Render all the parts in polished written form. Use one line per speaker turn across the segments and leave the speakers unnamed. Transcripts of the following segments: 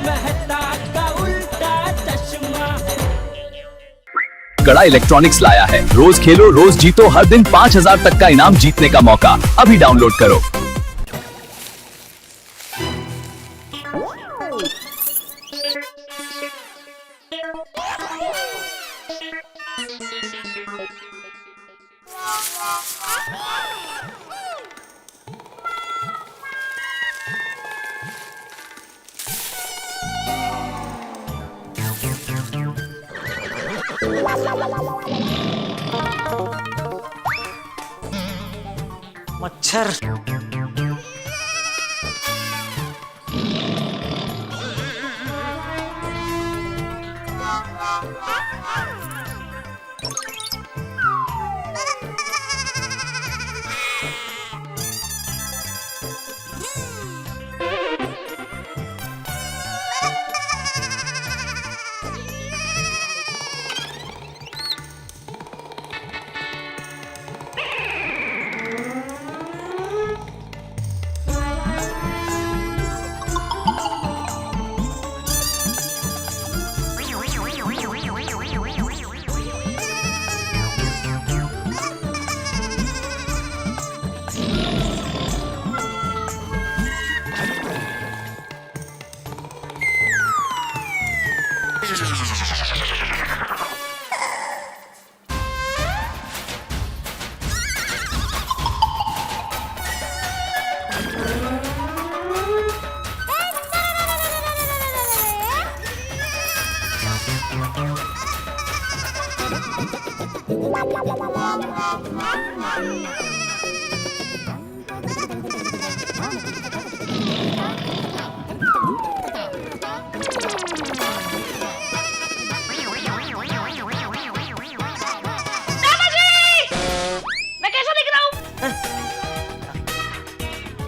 मेहता का उल्टा चश्मा।
कड़ा इलेक्ट्रॉनिक्स लाया है, रोज खेलो रोज जीतो, हर दिन 5,000 तक का इनाम जीतने का मौका। अभी डाउनलोड करो।
मच्छर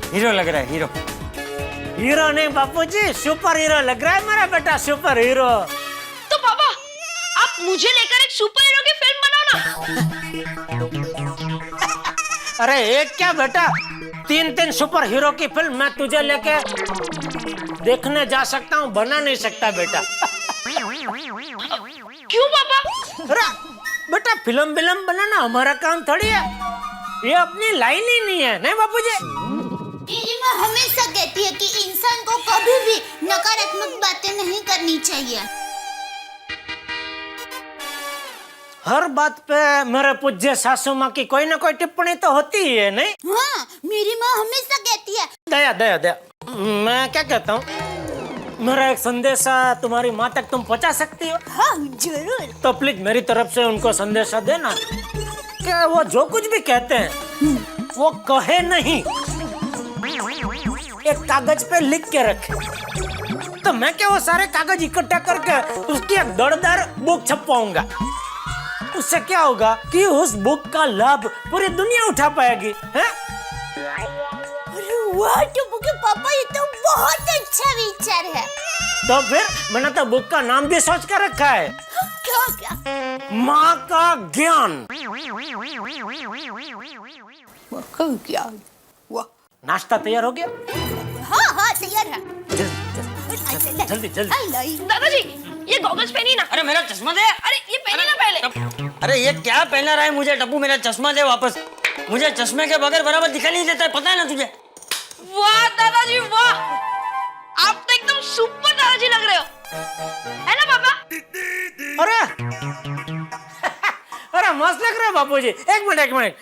हीरो लग रहा है, हीरो। हीरो नहीं बापूजी, सुपर हीरो लग रहा है मेरा बेटा, सुपर हीरो।
तो पापा आप मुझे लेकर एक सुपर हीरो की फिल्म बनाओ ना।
अरे एक क्या बेटा, 3 सुपर हीरो की फिल्म मैं तुझे लेके देखने जा सकता हूँ, बना नहीं सकता बेटा।
क्यों पापा?
अरे बेटा फिल्म बनाना हमारा काम थोड़ी है, ये अपनी लाइन ही नहीं है, नहीं बापूजी?
मेरी माँ हमेशा कहती है कि इंसान को कभी भी नकारात्मक बातें नहीं करनी चाहिए।
हर बात पे मेरे पूज्य सासू माँ की कोई ना कोई टिप्पणी तो होती ही है, नहीं?
हाँ, मेरी माँ हमेशा कहती है।
दया दया दया, मैं क्या कहता हूँ, मेरा एक संदेशा तुम्हारी माँ तक तुम पहुँचा सकती हो?
हाँ जरूर।
तो प्लीज मेरी तरफ से उनको संदेशा देना कि वो जो कुछ भी कहते हैं वो कहे नहीं, एक कागज पे लिख के रखे। तो मैं क्या वो सारे कागज इकट्ठा करके उसकी एक दर्दर बुक छपवाऊंगा। उससे क्या होगा कि उस बुक का लाभ पूरी दुनिया उठा पाएगी, हैं?
अरे वाह टप्पू के पापा, ये तो बहुत अच्छा विचार है।
तो फिर मैंने तो बुक का नाम भी सोच कर रखा है,
क्या क्या?
माँ का ज्ञान।
क्या? वाह।
नाश्ता तैयार हो गया?
हाँ हाँ तैयार है।
जल्दी जल्दी।
दादाजी ये गॉगल्स पहनी ना।
अरे मेरा चश्मा दे।
अरे ये पहनी ना पहले।
अरे ये क्या पहना रहा है मुझे टप्पू, मेरा चश्मा दे वापस। मुझे चश्मे के बगैर बराबर दिखाई नहीं देता है, पता है ना तुझे?
वाह दादाजी वाह, आप तो एकदम सुपर दादाजी लग रहे हो, है ना पापा?
अरे अरे मस्त लग रहा है बापूजी। एक मिनट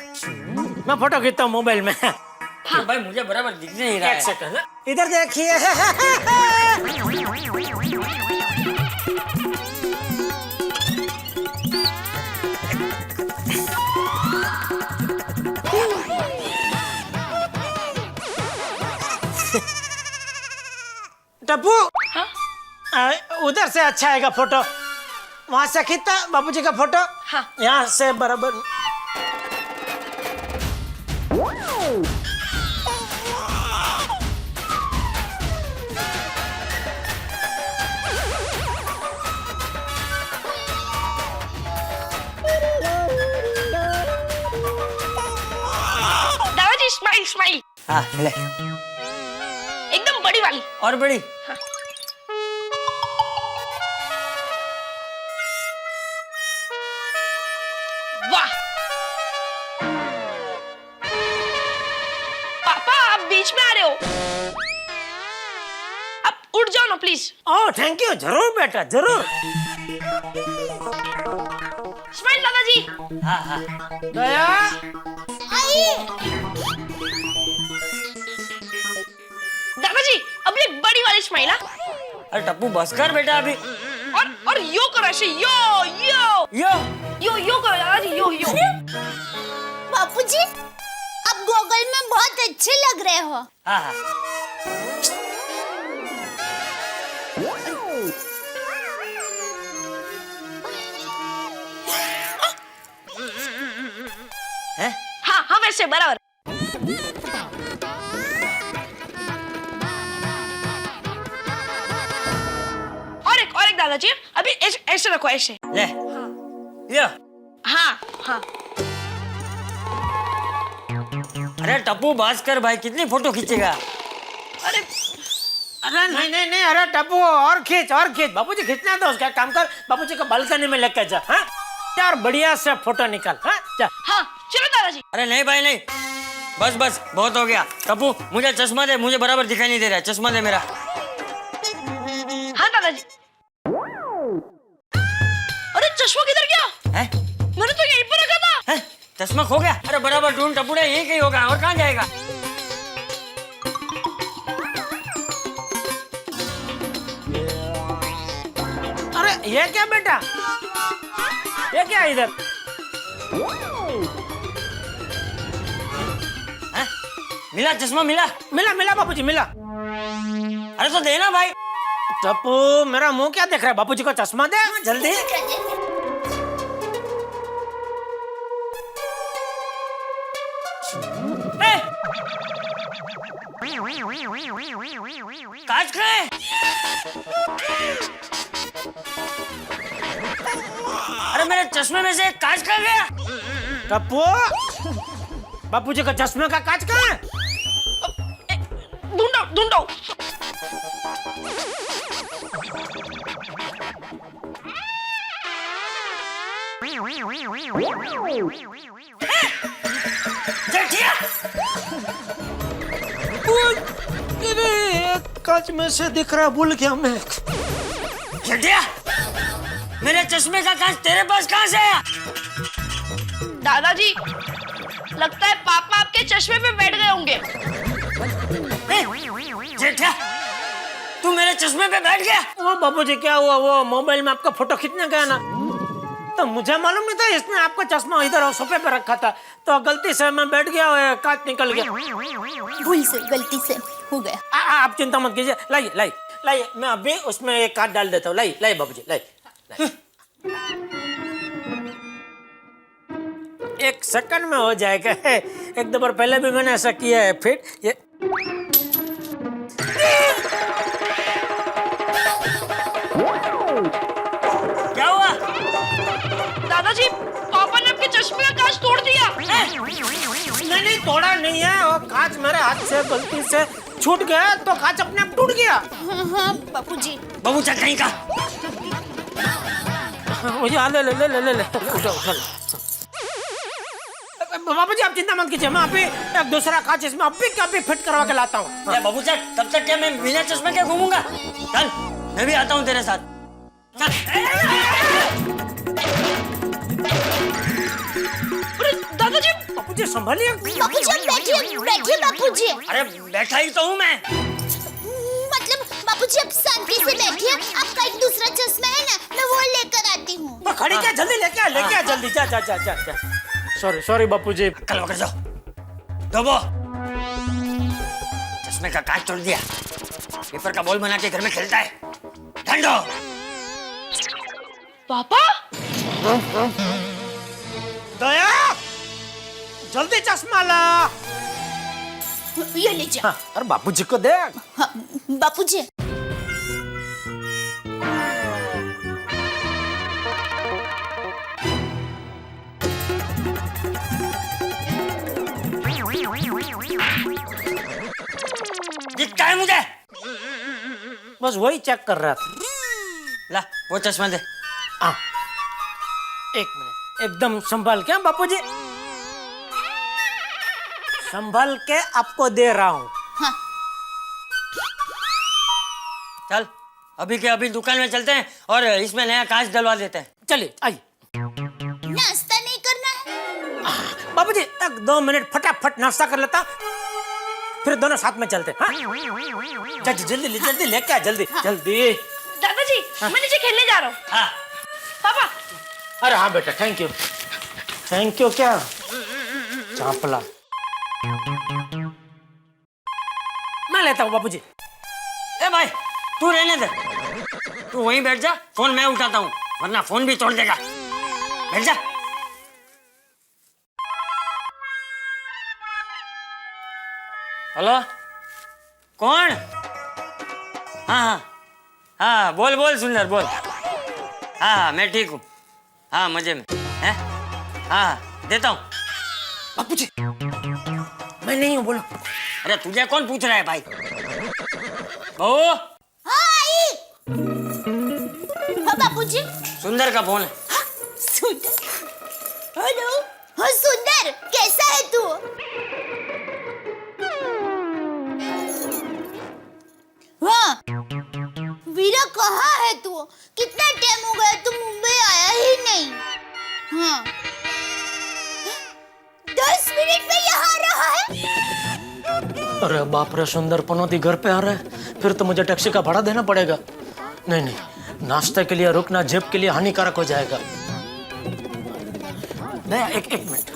मैं फोटो खींचता हूँ मोबाइल में।
हाँ भाई मुझे बराबर दिख नहीं रहा है।
एक सेकंड, इधर देखिए। टप्पू, उधर से अच्छा आएगा फोटो, वहां से खींचता बाबूजी का फोटो।
हाँ।
यहाँ से बराबर।
दादाजी स्माइल स्माइल,
हाँ ले।
एकदम बड़ी वाली।
और बड़ी?
हाँ। उठ जाओ ना प्लीज।
ओह थैंक यू, जरूर बेटा जरूर।
स्माइल दादाजी।
हाँ हाँ
दया
आई
दादाजी अभी एक बड़ी वाली स्माइल। हाँ
अरे टप्पू बस कर बेटा अभी।
और यो करो ऐसे, यो यो
यो
यो यो करो दादाजी, यो यो।
बापूजी, आप गॉगल में बहुत अच्छे लग रहे हो।
हाँ हाँ हैं?
हाँ हाँ वैसे बराबर। और एक दादाजी, अभी ऐसे रखो ऐसे।
ले यो।
हाँ हाँ
अरे टप्पू बस कर भाई, कितनी फोटो खींचेगा।
अरे
अरे नहीं नहीं नहीं, अरे टप्पू और खींच बापूजी खींचना तो उसका काम कर, बापूजी को बालकनी में लेकर जा। हाँ यार बढ़िया से फोटो निकाल। हाँ जा।
हाँ चलो दादाजी।
अरे नहीं भाई नहीं, बस बस बहुत हो गया। टप्पू मुझे चश्मा दे, मुझे बराबर दिखाई नहीं दे रहा है, चश्मा दे मेरा।
हाँ दादाजी। अरे चश्मा किधर गया?
हैं?
मैंने तो यहीं पर रखा था।
हैं? चश्मा खो गया? अरे बराबर ढूंढ टप्पू, यही कहीं होगा, और कहाँ जाएगा।
अरे ये क्या बेटा, ये क्या इधर?
हैं? मिला चश्मा, मिला?
मिला बापूजी मिला।
अरे तो देना भाई।
टप्पू मेरा मुंह क्या देख रहा है, बापूजी को चश्मा दे जल्दी।
ए! कांच का है। अरे मेरे चश्मे में से कांच का गया।
टप्पू बापूजी का चश्मे का कांच कहाँ है?
ढूंढो ढूंढो।
जेठिया!
कांच में से दिख रहा, भूल गया मैं।
जेठिया! मेरे चश्मे का कांच तेरे पास कहाँ से आया?
दादाजी लगता है पापा आपके चश्मे पे बैठ गए होंगे।
जेठिया, तू मेरे चश्मे पे बैठ गया?
वो बापूजी क्या हुआ, वो मोबाइल में आपका फोटो खींचने गया ना, तो मुझे मालूम नहीं था इसने आपका चश्मा इधर सोफे पे रखा था, तो गलती से मैं बैठ गया और कांच निकल गया।
भूल से गलती से हो गया।
आप चिंता मत कीजिए, लाइए मैं अभी उसमें एक कांच डाल देता हूँ। लाइए बाबूजी लाइए। एक सेकंड में हो जाएगा। एक दो बार पहले भी मैंने ऐसा किया है। फिर ये
क्या हुआ?
दादाजी पापा ने आपके चश्मे का कांच तोड़ दिया।
नहीं तोड़ा नहीं है, वो कांच मेरे हाथ से गलती से छूट गया, तो कांच अपने आप टूट गया।
हाँ बापूजी।
बाबू चल कहीं का।
मुझे ले उठो। बाबूजी आप चिंता मत कीजिए, मैं अभी एक दूसरा कांच इसमें अभी फिट करवा के लाता हूँ।
बाबू चल, तब तक क्या मैं बिना चश्मे के घूमूंगा? चल मैं भी आता हूँ तेरे साथ।
दादाजी
बापूजी संभालिए।
बापूजी आप बैठिए बापूजी।
अरे बैठा ही तो हूँ मैं।
मतलब बापूजी आप शांति से बैठिए, आपका एक दूसरा चश्मा है ना, मैं वो लेकर आती हूँ।
तो खड़ी क्या, जल्दी लेके आ जल्दी। जा। सॉरी बापूजी।
कल होकर जाओ। दबो। चश्मे का कांच तोड़ दिया, पेपर का बॉल बना के घर में खेलता है। ठंडो।
पापा
दया जल्दी चश्मा ला।
ये लीजिए।
हाँ, अरे बापूजी को दे।
हाँ, बापूजी।
दिखता है मुझे।
बस वही चेक कर रहा था।
ला वो चश्मा दे।
हाँ, एक मिनट, एकदम संभाल के बापूजी, संभाल के आपको दे रहा हूँ।
हाँ।
चल अभी के अभी दुकान में चलते हैं और इसमें नया कांच डलवा देते हैं।
चलिए आइए।
नाश्ता नहीं करना है?
बाबूजी 1-2 मिनट फटाफट नाश्ता कर लेता, फिर दोनों साथ में चलते। हाँ जल्दी जल्दी लेके आ, जल्दी जल्दी।
दादाजी मैं नीचे खेलने जा रहा हूँ।
हाँ
पापा
अरे हाँ बेटा, थैंक यू क्या चापला। मैं लेता हूँ बाबूजी।
ए भाई तू रहने दे, तू वहीं बैठ जा, फोन मैं उठाता हूँ वरना फोन भी तोड़ देगा। बैठ जा। हेलो कौन? हाँ बोल सुंदर बोल। हाँ मैं ठीक हूँ, हाँ मजे में है। हाँ देता हूँ।
बाबूजी मैं नहीं हूँ, बोलो।
अरे तुझे कौन पूछ रहा है भाई? बहू
हाँ आई। हाँ बापूजी।
सुंदर का फोन है।
सुंदर, हेलो। हाँ सुंदर, कैसा है तू? हाँ वीरा कहाँ है तू? कितना टाइम हो गया, तू मुंबई आया ही नहीं। हाँ 10 मिनट में यहाँ रहा है।
अरे बाप रे, सुंदर पनौती घर पे आ रहा है, फिर तो मुझे टैक्सी का भाड़ा देना पड़ेगा। नहीं, नाश्ते के लिए रुकना जेब के लिए हानिकारक हो जाएगा। नहीं, एक मिनट,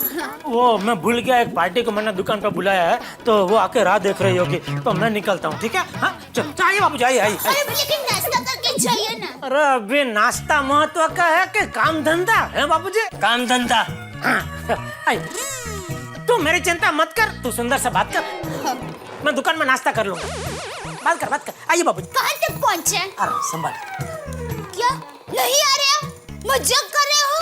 वो मैं भूल गया, एक पार्टी को मैंने दुकान पर बुलाया है, तो वो आके राह देख रही होगी, तो मैं निकलता हूँ, ठीक है? हाँ चल आइए बाबू, आइए।
अरे लेकिन नाश्ता करके जाइए ना।
अरे अभी नाश्ता महत्व का है कि काम धंधा है बाबूजी?
काम धंधा।
आई, तू मेरी चिंता मत कर, तू सुंदर से बात कर, मैं दुकान में नाश्ता कर लूंगा। बात कर। आइए बाबूजी।
कहाँ तक पहुँचे?
अरे संभाल।
क्या नहीं आ रहे हो? मजाक कर रहे हो?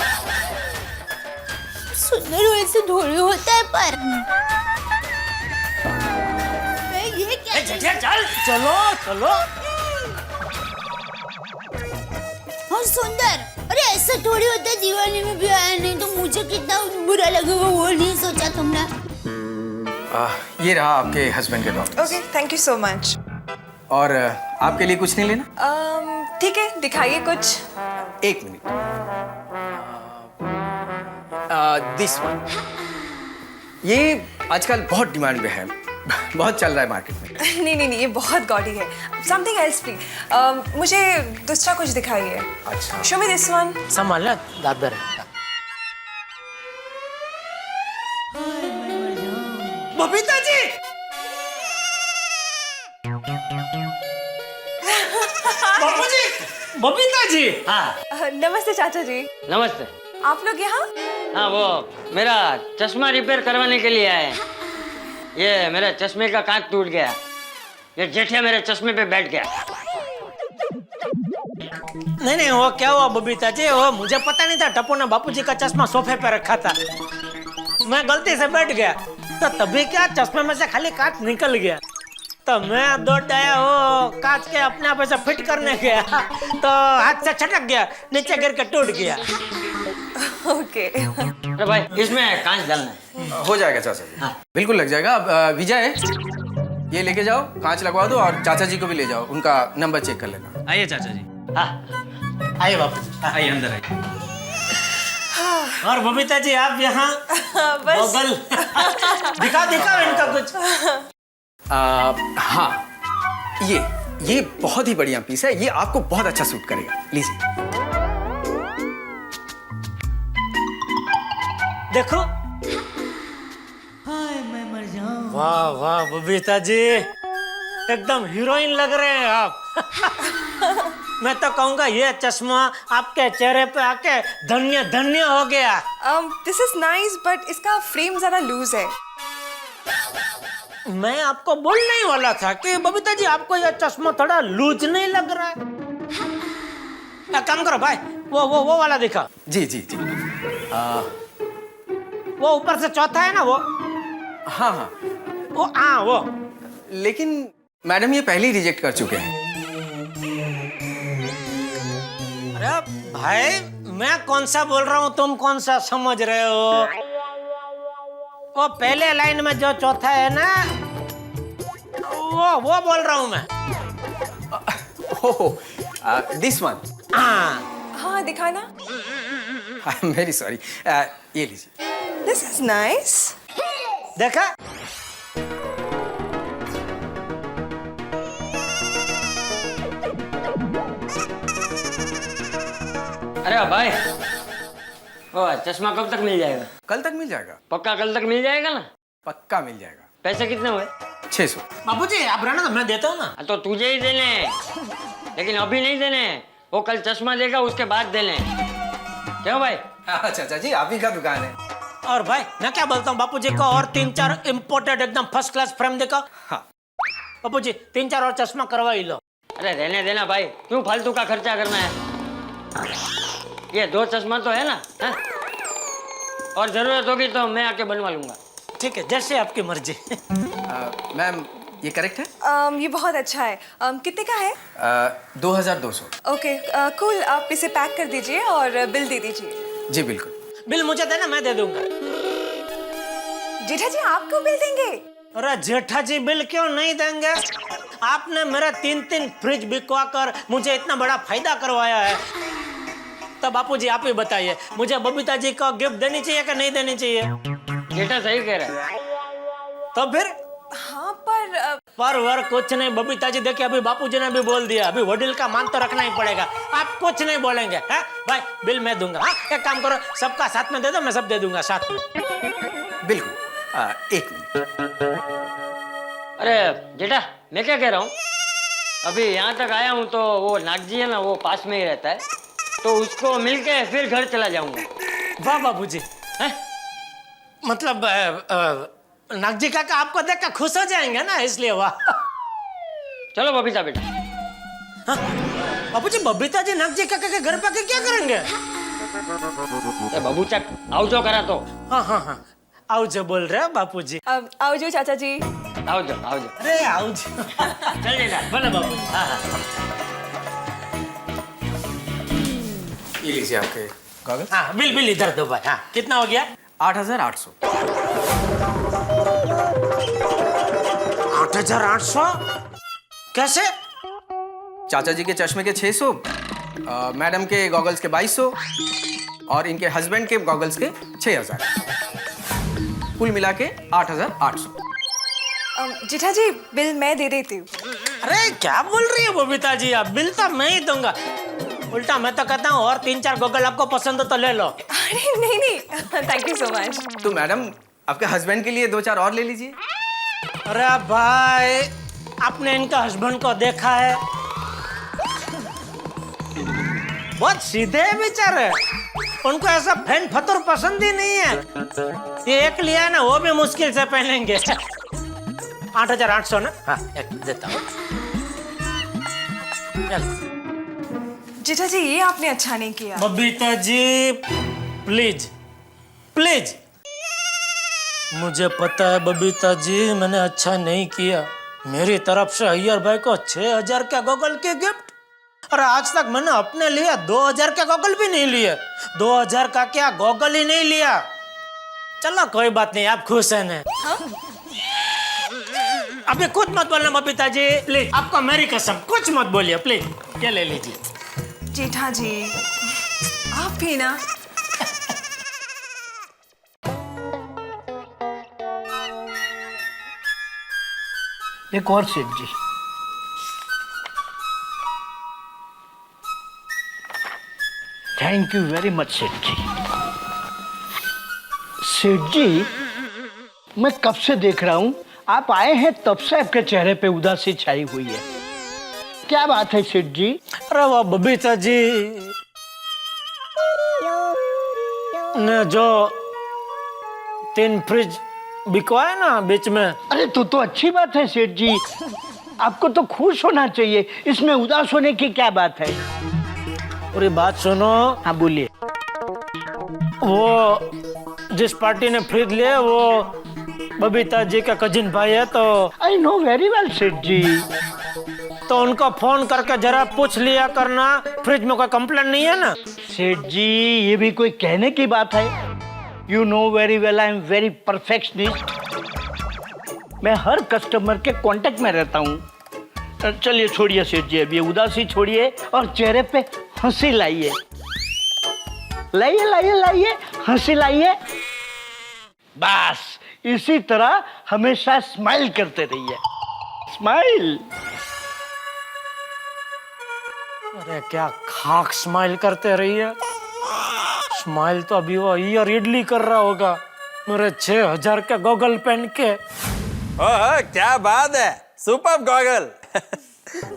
सुंदर वैसे थोड़ी होता है, पर मैं ये क्या?
चलो।
हाँ सुंदर, अरे ऐसा थोड़ी होता है, दीवानी में भी आया नहीं तो मुझे कितना बुरा लगेगा वो नहीं सोचा तुमने।
ये रहा आपके हस्बैंड के doctor.
Okay thank you so much.
और आपके लिए कुछ नहीं लेना?
ठीक है, दिखाइए कुछ।
एक मिनट। दिस वन, ये आजकल बहुत डिमांड में है, बहुत चल रहा है मार्केट में।
नहीं, ये बहुत गॉडी है। Something else please. मुझे दूसरा कुछ दिखाइए।
अच्छा।
Show me this one.
संभाल ना, दादर। बबीता जी, बबीता जी।
हाँ
नमस्ते चाचा जी।
नमस्ते।
आप लोग यहाँ?
हाँ वो मेरा चश्मा रिपेयर करवाने के लिए आए। ये मेरे चश्मे का कांच टूट गया, ये जेठिया मेरे चश्मे पे बैठ गया।
नहीं, वो क्या हुआ बबीता जी, वो मुझे पता नहीं था, टप्पू ने बापूजी का चश्मा सोफे पे रखा था, मैं गलती से बैठ गया, तो तभी क्या चश्मे में से खाली कांच निकल गया, तो मैं दौड़ आया वो कांच के अपने आप ऐसे फिट करने गया, तो हाथ से छटक गया, नीचे गिर के टूट गया।
ओके।
अरे भाई इसमें कांच डालना है।
हो जाएगा चाचा जी, बिल्कुल लग जाएगा। अब विजय, ये लेके जाओ, कांच लगवा दो, और चाचा जी को भी ले जाओ, उनका नंबर चेक कर लेना।
आइए चाचा जी।
हाँ
आइए बापू।
आइए अंदर आइए।
और बबीता जी आप यहाँ
बस
बगल दिखा इनका कुछ।
हाँ, ये बहुत ही बढ़िया पीस है, ये आपको बहुत अच्छा सूट करेगा, लीजिए।
देखो, वाह बबीता जी, एकदम हीरोइन लग रहे हैं आप। मैं तो कहूँगा ये चश्मा आपके चेहरे पे आके धन्य धन्य हो गया।
दिस इज नाइस बट इसका फ्रेम जरा लूज है।
मैं आपको बोलने ही वाला था कि बबीता जी आपको ये चश्मा थोड़ा लूज नहीं लग रहा है। काम करो भाई, वो वाला दिखा।
जी।
वो ऊपर से चौथा है ना वो?
हाँ।
वो।
लेकिन मैडम ये पहले ही रिजेक्ट कर चुके हैं।
अरे भाई, मैं कौन सा बोल रहा हूँ, तुम कौन सा समझ रहे हो? वो पहले लाइन में जो चौथा है ना, वो बोल रहा हूँ मैं।
Oh, this one.
हाँ
हाँ दिखाना.
I'm very sorry. ये लीजिए.
This is nice.
देखा
अरे भाई, ओ चश्मा कब तक मिल जाएगा?
कल तक मिल जाएगा.
पक्का कल तक मिल जाएगा ना?
पक्का मिल जाएगा.
पैसे कितने हुए?
600.
बाबूजी आप रहना तो मैं देता हूँ ना.
हाँ, तो तुझे ही देने, लेकिन अभी नहीं देने. वो कल चश्मा देगा उसके बाद देने. क्यों भाई?
हाँ चाचा जी, आप ही का दुकान है.
और भाई मैं क्या बोलता हूँ बापूजी को और 3-4 इम्पोर्टेड एकदम फर्स्ट क्लास फ्रेम देखा.
हाँ.
बापूजी 3-4 और चश्मा करवा ही लो.
अरे रहने देना भाई, क्यों फालतू का खर्चा करना है? ये 2 चश्मा तो है ना, है? और जरूरत होगी तो मैं आके बनवा लूंगा.
ठीक है, जैसे आपकी मर्जी.
मैम ये करेक्ट है?
ये बहुत अच्छा है. कितने का है?
2200.
Okay cool. आप इसे पैक कर दीजिए और बिल दे दीजिए.
जी बिल्कुल.
बिल मुझे देना, मैं दे दूंगा.
जेठा जी आप क्यों बिल देंगे?
अरे जेठा जी बिल क्यों नहीं देंगे? आपने मेरा 3 फ्रिज बिकवा कर मुझे इतना बड़ा फायदा करवाया है. तो बापूजी आप ही बताइए, मुझे बबीता जी को गिफ्ट देनी चाहिए कि नहीं देनी चाहिए?
बेटा सही कह रहा है.
तो फिर
हाँ पर
वर कुछ नहीं. बबीता जी देखिए, अभी बापूजी ने भी बोल दिया, अभी वडील का मान तो रखना ही पड़ेगा. आप कुछ नहीं बोलेंगे? है भाई, बिल मैं दूंगा. हाँ एक काम करो, सबका साथ में दे दो, मैं सब दे दूंगा साथ में.
बिल्कुल. 1 मिनट.
अरे जेठा, मैं क्या कह रहा हूँ, अभी यहाँ तक आया हूँ तो वो नागजी है ना, वो पास में ही रहता है, तो उसको मिलके फिर घर चला जाऊंगा.
वाह बाबूजी. हैं? मतलब नागजी काका आपको देखकर खुश हो जाएंगे ना, इसलिए. वाह.
चलो बबीता बेटा.
हाँ? बाबूजी बबीता जी नागजी काका के घर पे क्या करेंगे?
बबूचा आवजो करा तो.
हाँ हाँ हाँ, आओ बोल रहे हो बापूजी.
आओ जो चाचा जी.
आवजो.
अरे आओ. चल जेठा, बोलो बापूजी. हाँ हाँ
ये लीजिए आपके कागज.
हाँ, बिल इधर दो भाई. हाँ कितना हो गया?
8800.
8800 कैसे?
चाचा जी के चश्मे के 600, मैडम के गॉगल्स के 2200 और इनके हस्बैंड के गॉगल्स के 6000. कुल मिला के 8800.
जेठा जी बिल मैं दे देती हूँ.
अरे क्या बोल रही है बबीता जी आप? बिल तो मैं ही दूंगा. उल्टा मैं तो कहता हूँ और 3-4 गॉगल आपको पसंद हो तो ले लो.
अरे नहीं थैंक यू सो मच.
तो मैडम आपके हस्बैंड के लिए 2-4 और ले लीजिए.
अरे भाई, आपने इनका हस्बैंड को देखा है? बहुत सीधे हैं बेचारे. उनको ऐसा फैन फतुर पसंद ही नहीं है. ये एक लिया है ना, वो भी मुश्किल से पहनेंगे. 8800 ना? हाँ एक देता हूँ.
जेठा जी ये आपने अच्छा नहीं किया.
Babita ji please please. मुझे पता है बबीता जी, मैंने अच्छा नहीं किया. मेरी तरफ से अय्यर भाई को 6000 के गॉगल के गिफ्ट. अरे आज तक मैंने अपने लिए 2000 के गॉगल भी नहीं लिए. 2000 का क्या, गॉगल ही नहीं लिया. चलो कोई बात नहीं, आप खुश हैं ना?
हाँ?
अभी कुछ मत बोलना बबीता जी प्लीज. आपको मेरी कसम, कुछ मत बोलिए प्लीज. क्या ले लीजिए.
जेठा जी आप भी ना.
एक और सेठ जी. थैंक यू वेरी मच सेठ जी. सेठ जी मैं कब से देख रहा हूँ, आप आए हैं तब से आपके चेहरे पे उदासी छाई हुई है. क्या बात है सेठ जी?
अरे वाह बबीता जी ने जो 3 फ्रिज बिकवाए ना बीच में.
अरे तो अच्छी बात है सेठ जी, आपको तो खुश होना चाहिए. इसमें उदास होने की क्या बात है?
पूरी बात सुनो.
हाँ बोलिए.
वो जिस पार्टी ने फ्रिज लिए वो बबीता जी का कजिन भाई है. तो
आई नो वेरी वेल सेठ जी.
तो उनको फोन करके जरा पूछ लिया करना, फ्रिज में कोई कंप्लेंट नहीं है ना.
सेठ जी ये भी कोई कहने की बात है? You know very well I am very perfectionist. मैं हर कस्टमर के कांटेक्ट में रहता हूँ. चलिए छोड़िए सेठ जी, अभी उदासी छोड़िए और चेहरे पे हंसी लाइए। लाइए लाइए लाइए, हंसी लाइए। बस इसी तरह हमेशा स्माइल करते रहिए। स्माइल।
अरे क्या खाक स्माइल करते रही है। स्माइल तो अभी वो ईयर इडली कर रहा होगा मेरे 6000 के गॉगल पहन के।
ओह क्या बात है, super goggle.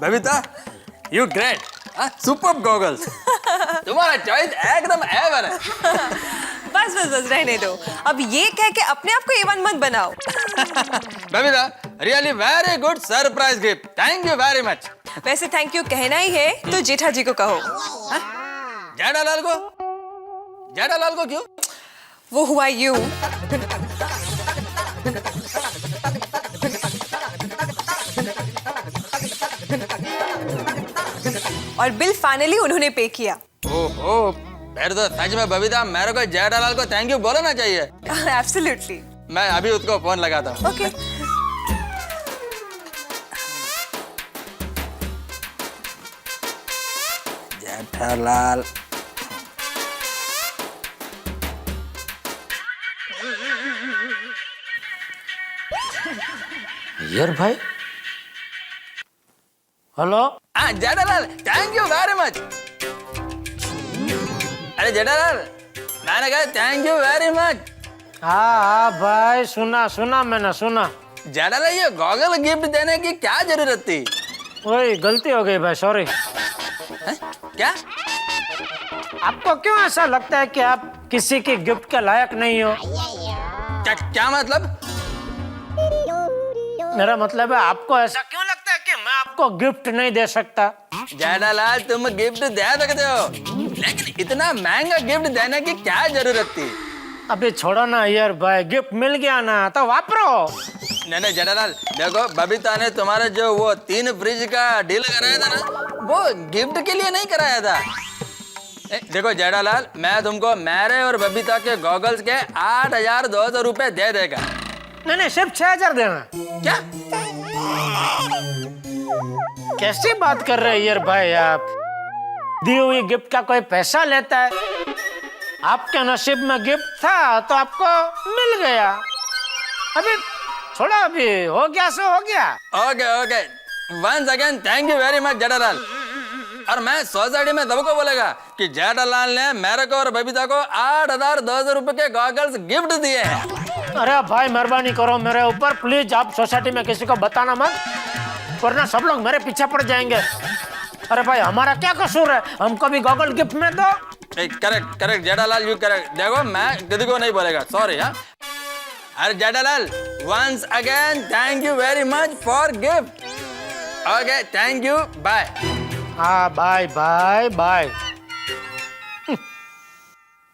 Babita you great, super goggles. तुम्हारा चॉइस एकदम एवर है।
बस बस बस रहने दो, अब ये कह के अपने आप को A1 मत बनाओ।
Babita really very good surprise gift, thank you very much.
वैसे थैंक यू कहना ही है तो जेठा जी को कहो।
जेठालाल को? जेठालाल को क्यों?
वो हुआ यू। और बिल फाइनली उन्होंने पे किया।
ओहो, फिर तो सच में बबीता मेरे को जेठालाल को थैंक यू बोलना चाहिए।
एब्सोल्युटली।
मैं अभी उसको फोन लगाता हूँ।
ओके।
जेठालाल।
यार भाई, hello.
Jethalal thank you very much. अरे जेठालाल मैंने कहा थैंक यू वेरी मच।
हाँ भाई, सुना सुना मैंने सुना।
जेठालाल ये गॉगल गिफ्ट देने की क्या जरूरत थी?
वही गलती हो गई भाई, सॉरी।
क्या?
आपको क्यों ऐसा लगता है कि आप किसी के गिफ्ट के लायक नहीं हो?
क्या मतलब?
मेरा मतलब है आपको ऐसा क्यों लगता है कि मैं आपको गिफ्ट नहीं दे सकता?
जेठालाल तुम गिफ्ट दे सकते हो, लेकिन इतना महंगा गिफ्ट देने की क्या जरूरत थी?
अभी छोड़ो ना यार भाई, गिफ्ट मिल गया ना तो वापरो।
नहीं जेठालाल देखो, बबीता ने तुम्हारे जो वो 3 फ्रिज का डील कराया था ना, वो गिफ्ट के लिए नहीं कराया था। देखो जेठालाल, मैं तुमको मेरे और बबीता के गॉगल्स के 8200 रुपए दे देगा।
नहीं सिर्फ 6000 देना।
क्या?
कैसी बात कर रहे हैं यार भाई आप? दी हुई गिफ्ट का कोई पैसा लेता है? आपके नसीब में गिफ्ट था तो आपको मिल गया। अभी छोड़ा, अभी हो गया सो हो गया।
Okay okay, once again thank you very much Jethalal. और मैं सोसाइटी में सबको बोलेगा कि जेठालाल ने मेरे को और बबीता को 8200 रुपए के गॉगल्स गिफ्ट दिए हैं।
अरे भाई मेहरबानी करो मेरे ऊपर, प्लीज। आप सोसाइटी में किसी को बताना मत, वरना सब लोग मेरे पीछे पड़ जाएंगे। अरे भाई हमारा क्या कसूर है, हमको भी गॉगल गिफ्ट में दो।
Correct correct Jethalal, you correct. देखो मैं किसी को नहीं बोलेगा, सॉरी। हाँ अरे Jethalal, once again thank you very much for gift. Okay thank you, bye.
हाँ बाय बाय बाय।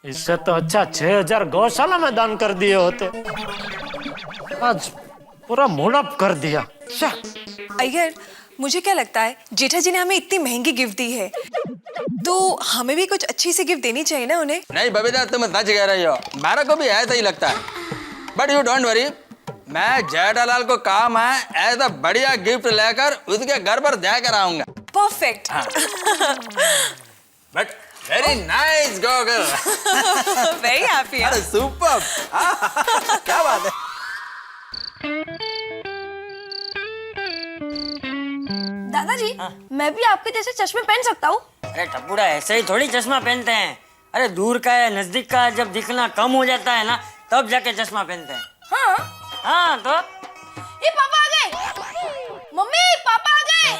इससे तो अच्छा 6000 गौशाला में दान कर दिए होते। आज पूरा मूड अप कर दिया।
अय्यर, मुझे क्या लगता है, जेठा जी ने हमें इतनी महंगी गिफ्ट दी है तो हमें भी कुछ अच्छी सी गिफ्ट देनी चाहिए ना उन्हें।
नहीं बबीता तुम सच कह रही हो, मेरे को भी ऐसा ही लगता है। बट यू डोंट वरी, मैं जेठालाल को काम है ऐसा बढ़िया गिफ्ट लेकर उसके घर पर जाकर आऊंगा।
Perfect.
But very nice goggle.
Very happy.
अरे सुपर। क्या बात है।
दादाजी, मैं भी आपके जैसे चश्मे पहन सकता हूँ?
अरे टप्पूड़ा, ऐसे ही थोड़ी चश्मा पहनते हैं। अरे दूर का है नजदीक का जब दिखना कम हो जाता है ना, तब जाके चश्मा पहनते हैं। हाँ तो
ये पापा आ गए। मम्मी पापा आ गए।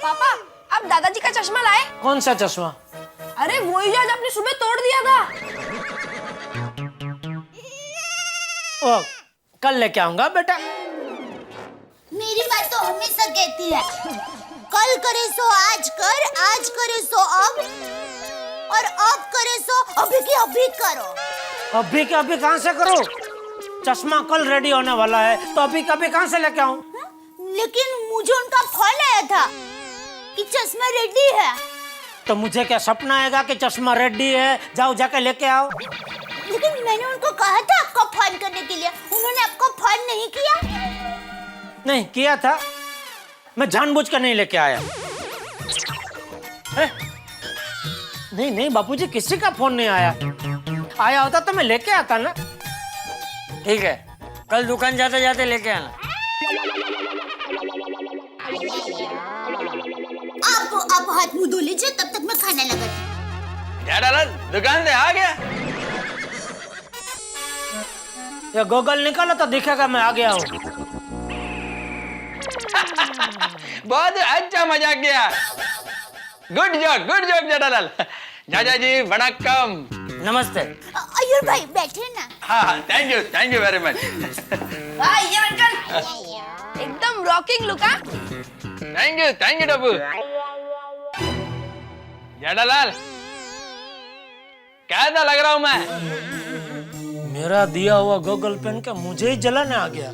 पापा आप दादाजी का चश्मा लाए?
कौन सा चश्मा?
अरे वही जो आज आपने सुबह तोड़ दिया था।
ओ, कल लेके आऊंगा बेटा।
मेरी बात तो हमेशा कहती है, कल करे सो आज कर, आज करे सो अब, और अब करे सो अभी की अभी करो।
अभी के अभी कहाँ से करो? चश्मा कल रेडी होने वाला है तो अभी कभी कहाँ से लेके आऊं?
लेकिन मुझे उनका फोन आया था कि चश्मा रेडी है।
तो मुझे क्या सपना आएगा कि चश्मा रेडी है, जाओ जाके लेके आओ।
लेकिन मैंने उनको कहा था आपको फोन करने के लिए, उन्होंने आपको फोन नहीं किया।
नहीं किया था, मैं जानबूझ कर नहीं लेके आया। नहीं नहीं बापूजी, किसी का फोन नहीं आया। आया होता तो मैं लेके आता ना।
ठीक है, कल दुकान जाते जाते लेके आना।
आप हाथ मुंह धो लीजिए, तब तक मैं खाना लगाती।
जेठालाल दुकान से आ गया।
ये गूगल निकाला तो दिखेगा मैं आ गया हूँ।
बहुत अच्छा मजाक किया। Good joke Jethalal. चाचा जी वणक्कम।
नमस्ते।
अय्यर भाई बैठे ना।
हाँ थैंक यू वेरी मच।
ये अंकल एकदम rocking look.
Thank you Tappu. Jethalal कैसा लग रहा हूँ मैं?
मेरा दिया हुआ गूगल पेन के मुझे ही जलाने आ गया।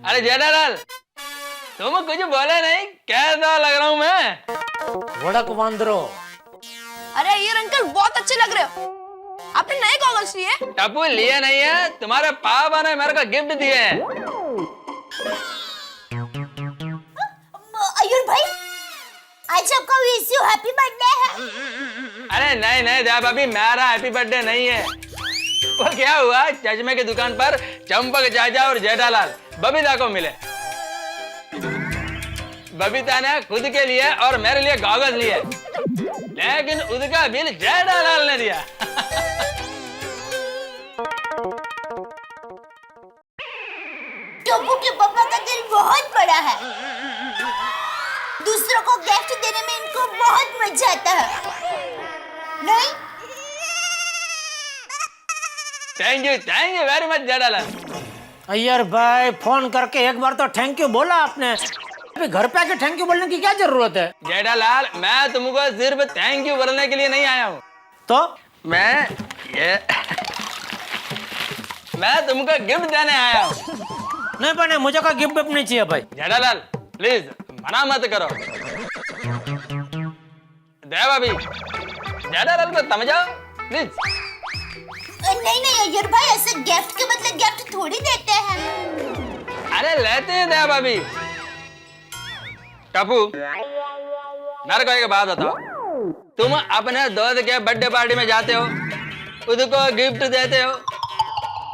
अरे जेठालाल तुम कुछ बोले नहीं, कैसा लग रहा हूँ मैं?
वड़क वांदरो।
अरे ये अंकल बहुत अच्छे लग रहे हो। आपने नए गॉगल्स लिए?
टप्पू लिए नहीं है, तुम्हारे पापा ने मेरे को गिफ्ट दिए हैं।
अय्यर भाई आज आपका विश यू हैप्पी बर्थडे है।
अरे नहीं दया भाभी, मेरा हैप्पी बर्थडे नहीं है। वो क्या हुआ, चश्मे की दुकान पर चंपक चाचा और जेठालाल बबीता को मिले। बबीता ने खुद के लिए और मेरे लिए गॉगल्स लिए, लेकिन उसका बिल जेठालाल ने दिया।
टप्पू के पापा का दिल बहुत बड़ा है। दूसरों को गिफ्ट देने में इनको बहुत मजा आता है, नहीं?
Thank you very much Jethalal.
Iyer भाई फोन करके एक बार तो थैंक यू बोला आपने। अभी घर पे आके थैंक यू बोलने की क्या जरूरत है?
जेठालाल मैं तुमको सिर्फ थैंक यू बोलने के लिए नहीं आया हूँ।
तो
मैं तुमको गिफ्ट देने आया हूँ।
नहीं बने, मुझे कोई गिफ्ट नहीं चाहिए भाई।
जेठालाल प्लीज मना मत करो। दया भाभी जेठालाल को समझाओ प्लीज।
नहीं अय्यर भाई, ऐसे गिफ्ट के बदले गिफ्ट थोड़ी देते हैं।
अरे लेते हैं दया भाभी। टप्पू मेरे को एक बात बताओ, तुम अपने दोस्त के बर्थडे पार्टी में जाते हो, उसको गिफ्ट देते हो,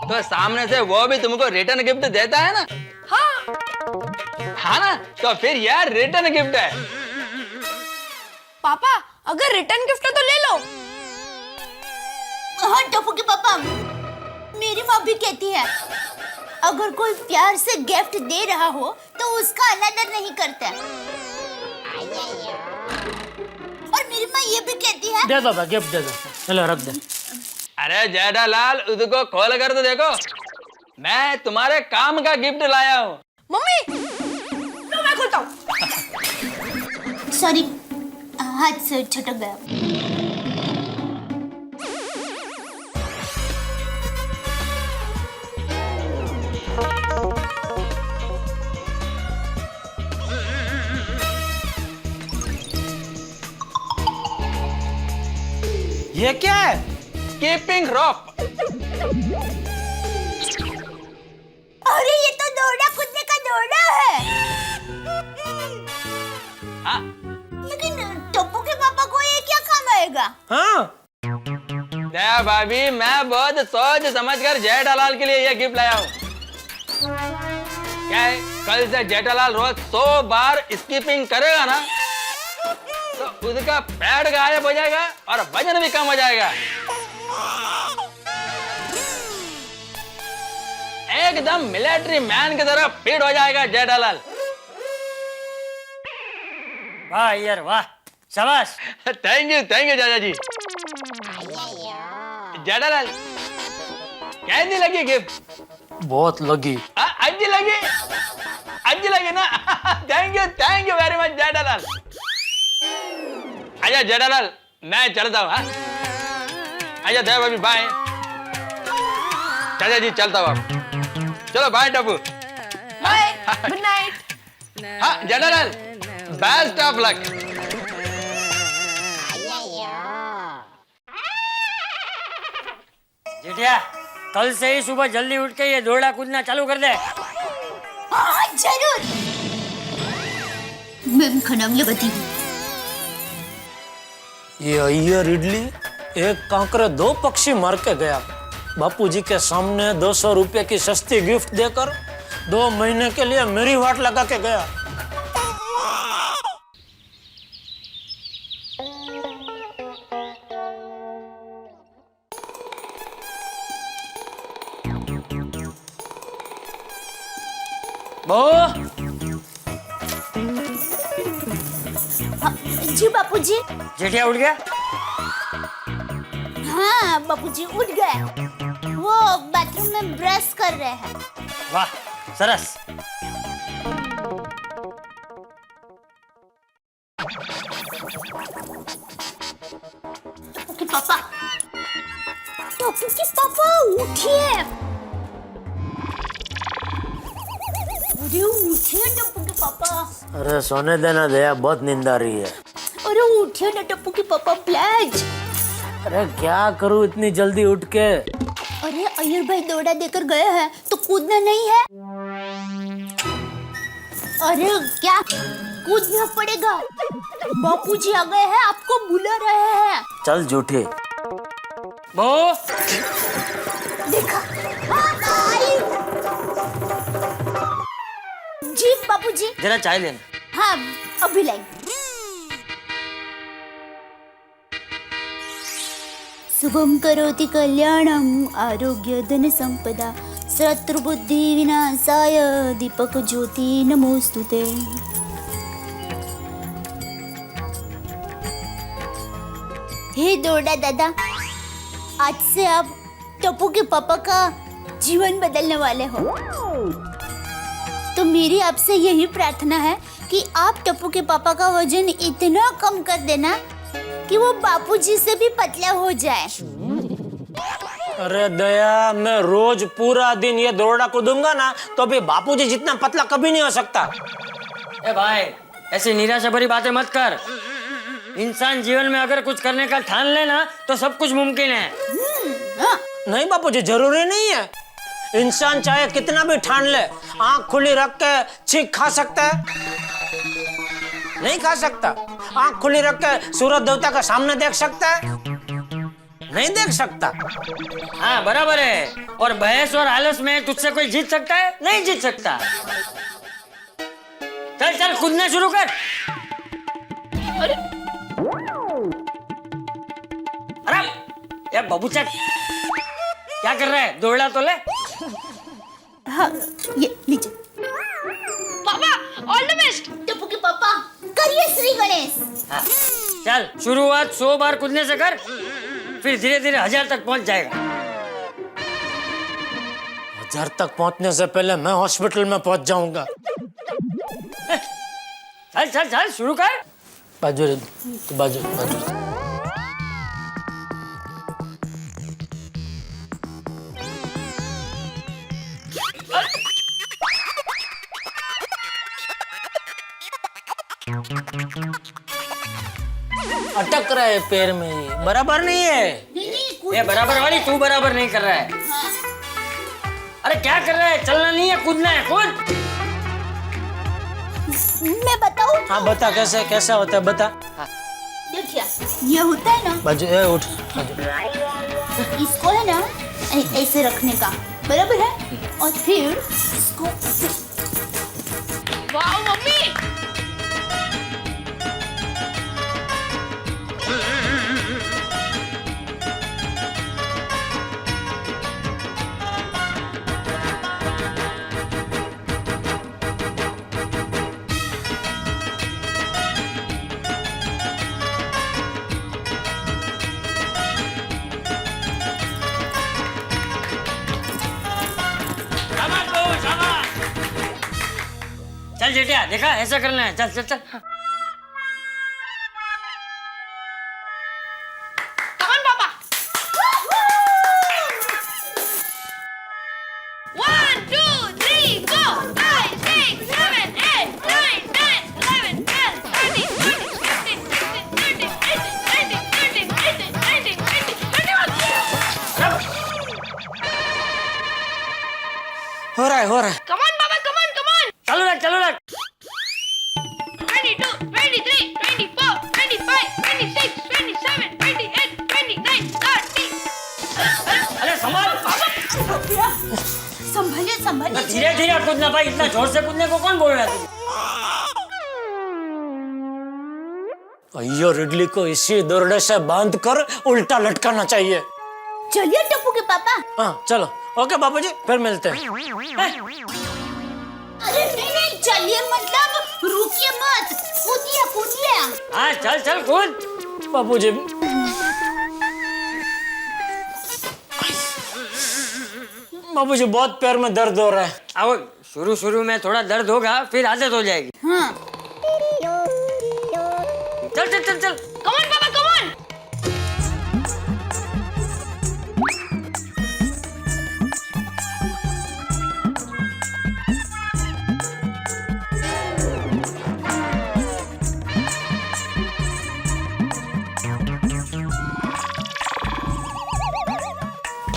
तो सामने से वो भी तुमको रिटर्न गिफ्ट देता है ना? हाँ ना, तो फिर यार रिटर्न गिफ्ट है।
पापा अगर रिटर्न गिफ्ट है तो ले लो।
हाँ टप्पू के पापा, मेरी माँ भी कहती है अगर कोई प्यार से गिफ्ट दे रहा हो तो उसका अनादर नहीं करता। और मेरी माँ ये भी कहती है
दे दो भाई, गिफ्ट दे दो, चलो रख दे।
अरे जेठालाल उसको खोल कर तो देखो, मैं तुम्हारे काम का गिफ्ट लाया हूँ।
मम्मी लो मैं खोलता हूँ।
सॉरी, हाथ से छटक गया।
ये क्या है?
कीपिंग रोप।
अरे ये तो दौड़ा कूदने का दौड़ा है।
हाँ?
लेकिन टप्पू के पापा को ये क्या काम आएगा?
हाँ
दया भाभी मैं बहुत सोच समझ कर जेठालाल के लिए ये गिफ्ट लाया हूँ। क्या है, कल से जेठालाल रोज 100 बार स्कीपिंग करेगा ना, तो उसका पेट गायब हो जाएगा और वजन भी कम हो जाएगा। एकदम मिलिट्री मैन की तरह फिट हो जाएगा जेठालाल।
वाह यार वाह, शाबाश।
थैंक यू चाचा जी। जेठालाल कैसी लगी गिफ्ट?
बहुत लगी।
अच्छी लगी ना? Thank you very much Jethalal. अच्छा जेठालाल मैं चलता हूँ। अच्छा दया भाभी बाय। चाचा जी चलता हूँ। चलो bye Tappu.
Bye, good night.
हाँ Jethalal best of luck.
Jethiya कल से ही सुबह जल्दी उठ के ये दौड़ा कूदना चालू कर दे।
हाँ जरूर। मैं खाना लगाती हूँ।
ये अय्यर इडली एक कांकरे दो पक्षी मार के गया। बापूजी के सामने 200 रुपए की सस्ती गिफ्ट देकर 2 महीने के लिए मेरी वाट लगा के गया।
बहू
हाँ, जी बापूजी।
जेठिया उठ गया?
हाँ बापूजी उठ गए, वो बाथरूम में ब्रश कर रहे हैं।
वाह सरस।
टप्पू के पापा, टप्पू के पापा उठिए। अरे उठिए टप्पू के पापा।
अरे सोने देना दया, बहुत नींद आ रही है।
अरे उठिए ना टप्पू के पापा प्लीज।
अरे क्या करूं इतनी जल्दी उठ के?
अरे अय्यर भाई दौड़ा देकर गए हैं तो कूदना नहीं है? अरे क्या कूदना पड़ेगा, बापूजी आ गए हैं, आपको बुला रहे हैं।
चल झूठे।
बहू
देखा? आई। जी बापूजी।
जरा चाय लेना।
हाँ अभी लाई। शुभम करोति कल्याणम आरोग्य धन संपदा शत्रुबुद्धि विनाशाय दीपक ज्योति नमोस्तुते। हे दोड़ा दादा, आज से आप टप्पू के पापा का जीवन बदलने वाले हो। तो मेरी आपसे यही प्रार्थना है कि आप टप्पू के पापा का वजन इतना कम कर देना कि वो बापूजी से भी पतला हो जाए।
अरे दया, मैं रोज पूरा दिन ये दौड़ा कूदूंगा ना तो भी बापूजी जितना पतला कभी नहीं हो सकता।
ए भाई, ऐसी निराशा भरी बातें मत कर। इंसान जीवन में अगर कुछ करने का ठान लेना तो सब कुछ मुमकिन है।
नहीं बापूजी, जरूरी नहीं है। इंसान चाहे कितना भी ठान ले, आंख खुली रख के छींक खा सकता है? नहीं खा सकता। आंख खुली रख के सूरज देवता का सामने देख सकता है? नहीं देख सकता।
हाँ बराबर है। और बहस और आलस में तुझसे कोई जीत सकता है? नहीं जीत सकता। चल चल कूदना शुरू कर। अरे ये बबूचा क्या कर रहा है? दौड़ा तो ले।
हाँ ये लीजिए।
पापा ऑल द बेस्ट।
टप्पू के पापा करिए श्री गणेश।
हाँ, चल शुरुआत 100 बार कूदने से कर, फिर धीरे धीरे 1000 तक पहुंच जाएगा।
1000 तक पहुंचने से पहले मैं हॉस्पिटल में पहुंच जाऊंगा।
चल चल चल शुरू कर।
बाजू बाजू बाजू। अटक रहा है पैर में, ही बराबर नहीं है।
ये बराबर वाली तू बराबर नहीं कर रहा है। अरे क्या कर रहा है? चलना नहीं है, कूदना है, कूद।
मैं बताऊं?
हाँ बता, कैसे कैसा होता है बता।
देखिए ये होता है ना,
बाजू उठ बाजू।
इसको है ना ऐसे रखने का, बराबर है? और फिर इसको
वाह मम्मी।
चल जेठिया, देखा ऐसा करना है। चल चल चल।
Come on, Papa. 1, 2, 3, go. 5, 6, 7, 8, 9, 10, 11, 12, 13, 14, 15, 16, 17, 18, 19, 20, 21.
हो रहा है।
Come on, Papa. Come on.
चलो रख।
22,
कूदना भाई, इतना जोर से कूदने को कौन बोल रहा है?
अय्यो रिडली को इसी दौरड़े से बांध कर उल्टा लटकाना चाहिए।
चलिए टप्पू के पापा।
हाँ चलो, ओके बाबूजी, फिर मिलते हैं।
अरे नहीं, चलिए मतलब रुकिए मत, कूदिए कूदिए।
हाँ चल चल कूद।
बाबूजी बाबूजी बहुत पैर में दर्द हो रहा है।
अब शुरू में थोड़ा दर्द होगा, फिर आदत हो जाएगी।
हाँ।
चल चल चल चल।
Come on, Papa, come on.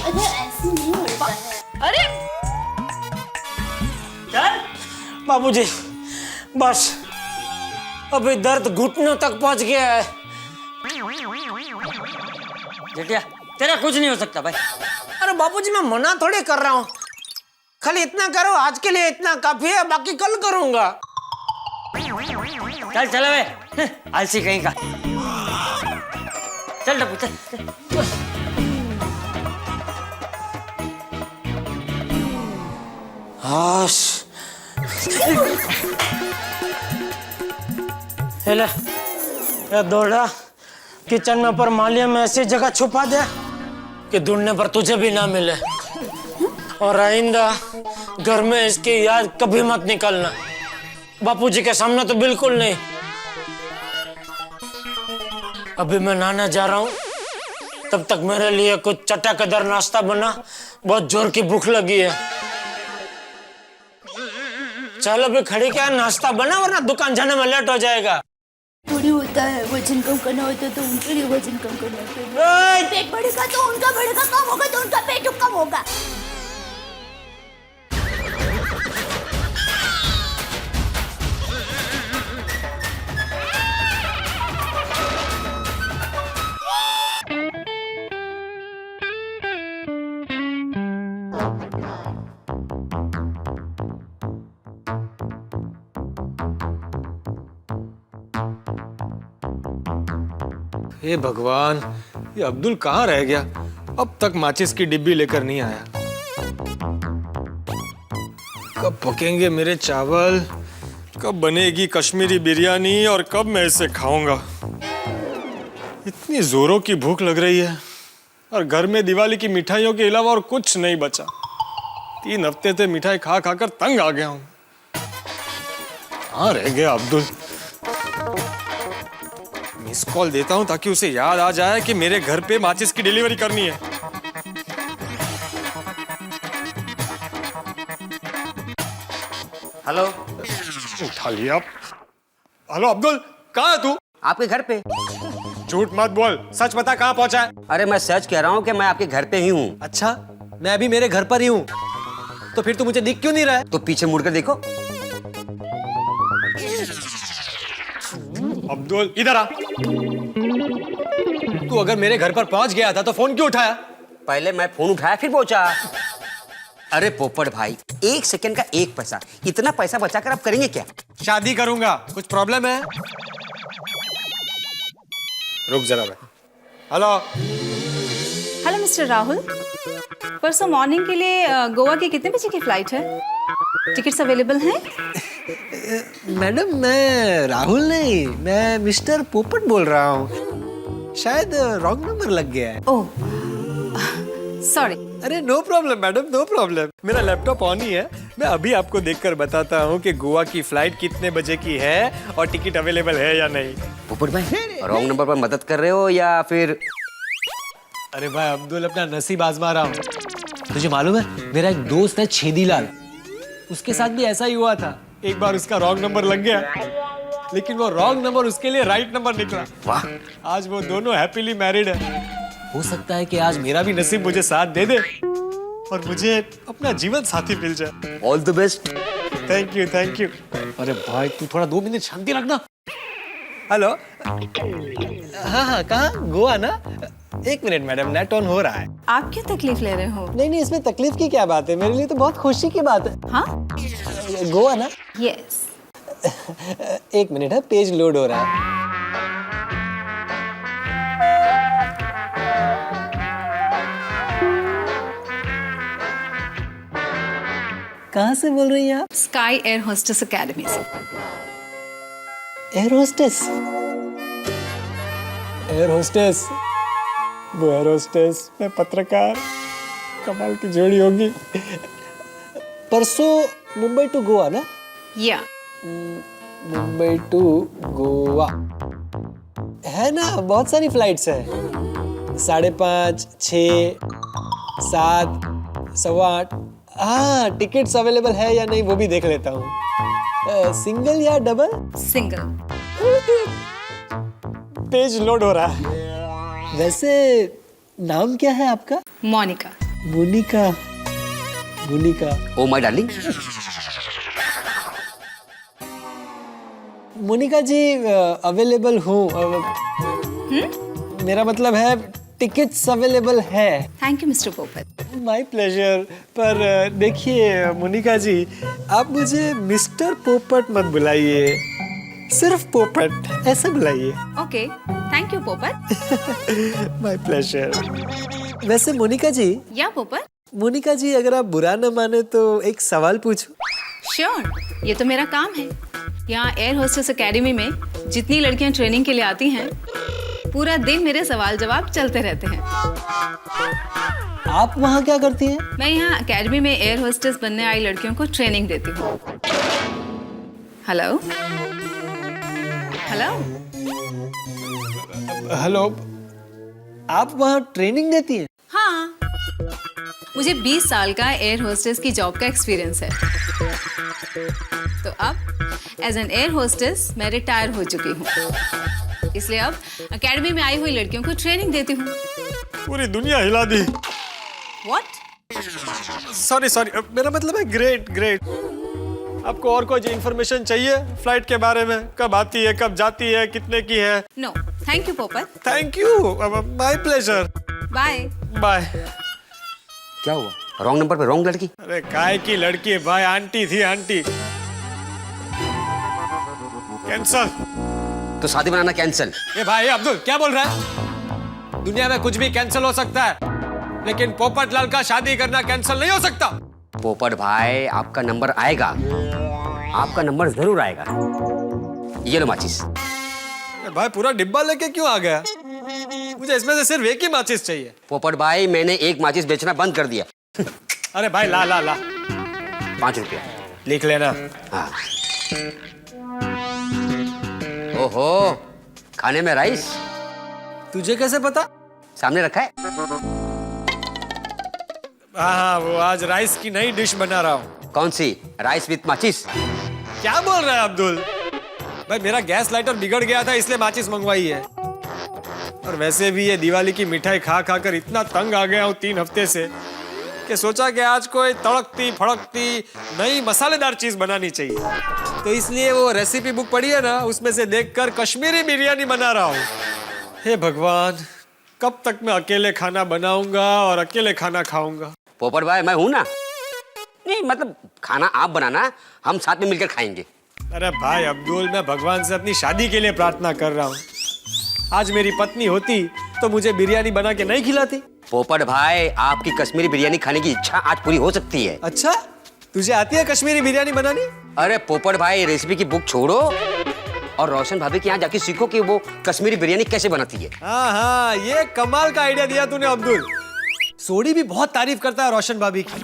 अरे ऐसे नहीं होता है।
अरे
चल।
बाबूजी बस, अभी दर्द घुटनों तक पहुंच गया है।
जेठिया तेरा कुछ नहीं हो सकता भाई।
अरे बाबूजी मैं मना थोड़ी कर रहा हूँ, खाली इतना करो, आज के लिए इतना काफी है, बाकी कल करूंगा।
चल चल बे, आलसी कहीं का। चल टप्पू चल।
हाश हेले, ये दौड़ा किचन में पर मालिया में ऐसी जगह छुपा दे कि ढूंढने पर तुझे भी ना मिले, और आइंदा घर में इसकी याद कभी मत निकालना। बापूजी के सामने तो बिल्कुल नहीं। अभी मैं नहाने जा रहा हूँ, तब तक मेरे लिए कुछ चटकदार नाश्ता बना, बहुत जोर की भूख लगी है। चल अभी खड़ी क्या, नाश्ता बना वरना दुकान जाने में लेट हो जाएगा।
थोड़ी होता है, वजन कम करना होता है तो उनके लिए वजन कम करना होता है। पेट बढ़ेगा तो उनका बढ़ेगा, कम होगा तो उनका पेट कम होगा।
हे भगवान, ये अब्दुल कहाँ रह गया? अब तक माचिस की डिब्बी लेकर नहीं आया। कब पकेंगे मेरे चावल, कब बनेगी कश्मीरी बिरयानी और कब मैं इसे खाऊंगा? इतनी जोरों की भूख लग रही है और घर में दिवाली की मिठाइयों के अलावा और कुछ नहीं बचा। 3 हफ्ते से मिठाई खा खाकर तंग आ गया हूं। कहाँ रह गया अब्दुल? मिस कॉल देता हूं ताकि उसे याद आ जाए कि मेरे घर पे माचिस की डिलीवरी करनी है।
हेलो।
उठा लिया। हेलो अब्दुल, कहाँ है तू?
आपके घर पे।
झूठ मत बोल, सच बता कहाँ पहुंचा है?
अरे मैं सच कह रहा हूँ कि मैं आपके घर पे ही हूँ।
अच्छा, मैं अभी मेरे घर पर ही हूँ, तो फिर तू मुझे दिख क्यों नहीं रहा है?
तो पीछे मुड़कर देखो।
अब्दुल इधर आ।
तू अगर मेरे घर पर पहुंच गया था तो फोन क्यों उठाया?
पहले मैं फोन उठाया फिर पहुंचा। अरे पोपट भाई, 1 सेकंड का 1 पैसा, इतना पैसा बचाकर आप करेंगे क्या?
शादी करूंगा। कुछ प्रॉब्लम है? रुक जरा मैं। हेलो।
हेलो मिस्टर राहुल, परसों मॉर्निंग के लिए गोवा की कितने बजे की फ्लाइट है? टिकट्स अवेलेबल हैं?
मैडम, मैं राहुल नहीं, मैं मिस्टर पोपट बोल रहा हूँ। शायद रॉन्ग नंबर लग गया है।
Oh, sorry.
अरे no problem madam, no problem. मेरा लैपटॉप ऑन ही है। मैं अभी आपको देखकर बताता हूँ कि गोवा की फ्लाइट कितने बजे की है और टिकट अवेलेबल है या नहीं।
पोपट भाई, रॉन्ग नंबर पर मदद कर रहे हो या फिर?
अरे भाई अब्दुल, अपना नसीब आजमा रहा हूँ। तुझे मालूम है, मेरा एक दोस्त है छेदीलाल, उसके साथ भी ऐसा ही हुआ था।
एक बार उसका रॉन्ग नंबर लग गया, लेकिन वो रॉन्ग नंबर उसके लिए राइट नंबर निकला।
वाह,
आज वो दोनों हैप्पीली मैरिड है।
हो सकता है कि आज मेरा भी
नसीब मुझे साथ दे दे और मुझे अपना जीवन साथी मिल जाए।
All the best.
Thank you, thank you.
अरे भाई, तू थोड़ा 2 मिनट शांति रखना।
हेलो। हाँ हाँ, कहाँ? गोवा ना? एक मिनट मैडम, नेट ऑन हो रहा है।
आप क्यों तकलीफ ले रहे हो?
नहीं, इसमें तकलीफ की क्या बात है? मेरे लिए तो बहुत खुशी की बात है।
हाँ?
गोवा ना?
यस।
एक मिनट है, पेज लोड हो रहा है। कहाँ से बोल रही हैं आप?
स्काई एयर होस्टेस अकेडमी से।
Air hostess? एयर होस्टेस, वो एयर होस्टेस, मैं पत्रकार, कमाल की जोड़ी होगी। परसों मुंबई टू गोवा ना?
या
मुंबई टू गोवा है ना? बहुत सारी फ्लाइट्स हैं, 5:30, 6, 7, 8:15। हाँ, टिकट्स अवेलेबल है या नहीं वो भी देख लेता हूँ। सिंगल या डबल?
सिंगल।
पेज लोड हो रहा है। वैसे नाम क्या है आपका?
Monica.
Monica. Monica.
Oh my darling.
Monica ji available हूँ। मेरा मतलब है टिकट्स अवेलेबल है।
Thank you mister Popat.
My pleasure. पर देखिए मोनिका जी, आप मुझे मिस्टर पोपट मत बुलाइए, सिर्फ पोपट ऐसा बुलाइए।
ओके, थैंक यू पोपट।
My pleasure. वैसे मोनिका जी।
या पोपट?
मोनिका जी, अगर आप बुरा न माने तो एक सवाल पूछूं?
श्योर, ये तो मेरा काम है। यहाँ एयर होस्टेस एकेडमी में जितनी लड़कियाँ ट्रेनिंग के लिए आती हैं, पूरा दिन मेरे सवाल जवाब चलते रहते हैं।
आप वहाँ क्या करती हैं?
मैं यहाँ एकेडमी में एयर होस्टेस बनने आई लड़कियों को ट्रेनिंग देती हूँ। हेलो हेलो
हेलो, आप वहाँ ट्रेनिंग देती हैं?
हाँ, मुझे 20 साल का एयर होस्टेस की जॉब का एक्सपीरियंस है। तो अब एज एन एयर होस्टेस मैं रिटायर हो चुकी हूँ, इसलिए अब एकेडमी में आई हुई लड़कियों को ट्रेनिंग देती हूँ।
पूरी दुनिया हिला दी।
व्हाट?
सॉरी, मेरा मतलब है ग्रेट ग्रेट। आपको और कोई इन्फॉर्मेशन चाहिए फ्लाइट के बारे में? कब आती है, कब जाती है, कितने की है?
No, thank you Popat.
Thank you, my pleasure.
Bye
bye.
क्या हुआ? रॉन्ग नंबर पे रॉन्ग लड़की?
अरे काय की लड़की भाई? आंटी थी, आंटी। कैंसल।
तो शादी बनाना कैंसल?
ये भाई अब्दुल क्या बोल रहा है? दुनिया में कुछ भी कैंसिल हो सकता है, लेकिन पोपट लाल का शादी करना कैंसिल नहीं हो सकता।
पोपट भाई, आपका नंबर आएगा, आपका नंबर जरूर आएगा। ये लो माचिस।
भाई पूरा डिब्बा लेके क्यों आ गया? मुझे इसमें से सिर्फ एक ही माचिस चाहिए।
पोपट भाई, मैंने एक माचिस बेचना बंद कर दिया।
अरे भाई ला ला ला।
5 रुपया
लिख लेना।
हाँ। ओहो, खाने में राइस?
तुझे कैसे पता?
सामने रखा है।
हाँ, वो आज राइस की नई डिश बना रहा हूँ।
कौन सी? राइस विथ माचिस?
क्या बोल रहा है अब्दुल? भाई मेरा गैस लाइटर बिगड़ गया था, इसलिए माचिस मंगवाई है। और वैसे भी ये दिवाली की मिठाई खा खा कर इतना तंग आ गया हूँ 3 हफ्ते से, कि सोचा कि आज कोई तड़कती फड़कती नई मसालेदार चीज बनानी चाहिए। तो इसलिए वो रेसिपी बुक पढ़ी है ना, उसमें से देखकर कश्मीरी बिरयानी बना रहा हूँ। हे भगवान, कब तक मैं अकेले खाना बनाऊंगा और अकेले खाना खाऊंगा?
पोपट भाई, मैं हूं ना। नहीं मतलब खाना आप बनाना, हम साथ में मिलकर खाएंगे।
अरे भाई अब्दुल, मैं भगवान से अपनी शादी के लिए प्रार्थना कर रहा हूँ। आज मेरी पत्नी होती तो मुझे बिरयानी बना के नहीं खिलाती।
पोपट भाई, आपकी कश्मीरी बिरयानी खाने की इच्छा आज पूरी हो सकती है।
अच्छा, तुझे आती है कश्मीरी बिरयानी बनानी?
अरे पोपट भाई, रेसिपी की बुक छोड़ो और रोशन भाभी के यहाँ जाके सीखो कि वो कश्मीरी बिरयानी कैसे बनाती है।
हाँ, ये कमाल का आइडिया दिया तूने अब्दुल। सोडी भी बहुत तारीफ करता है रोशन भाभी की।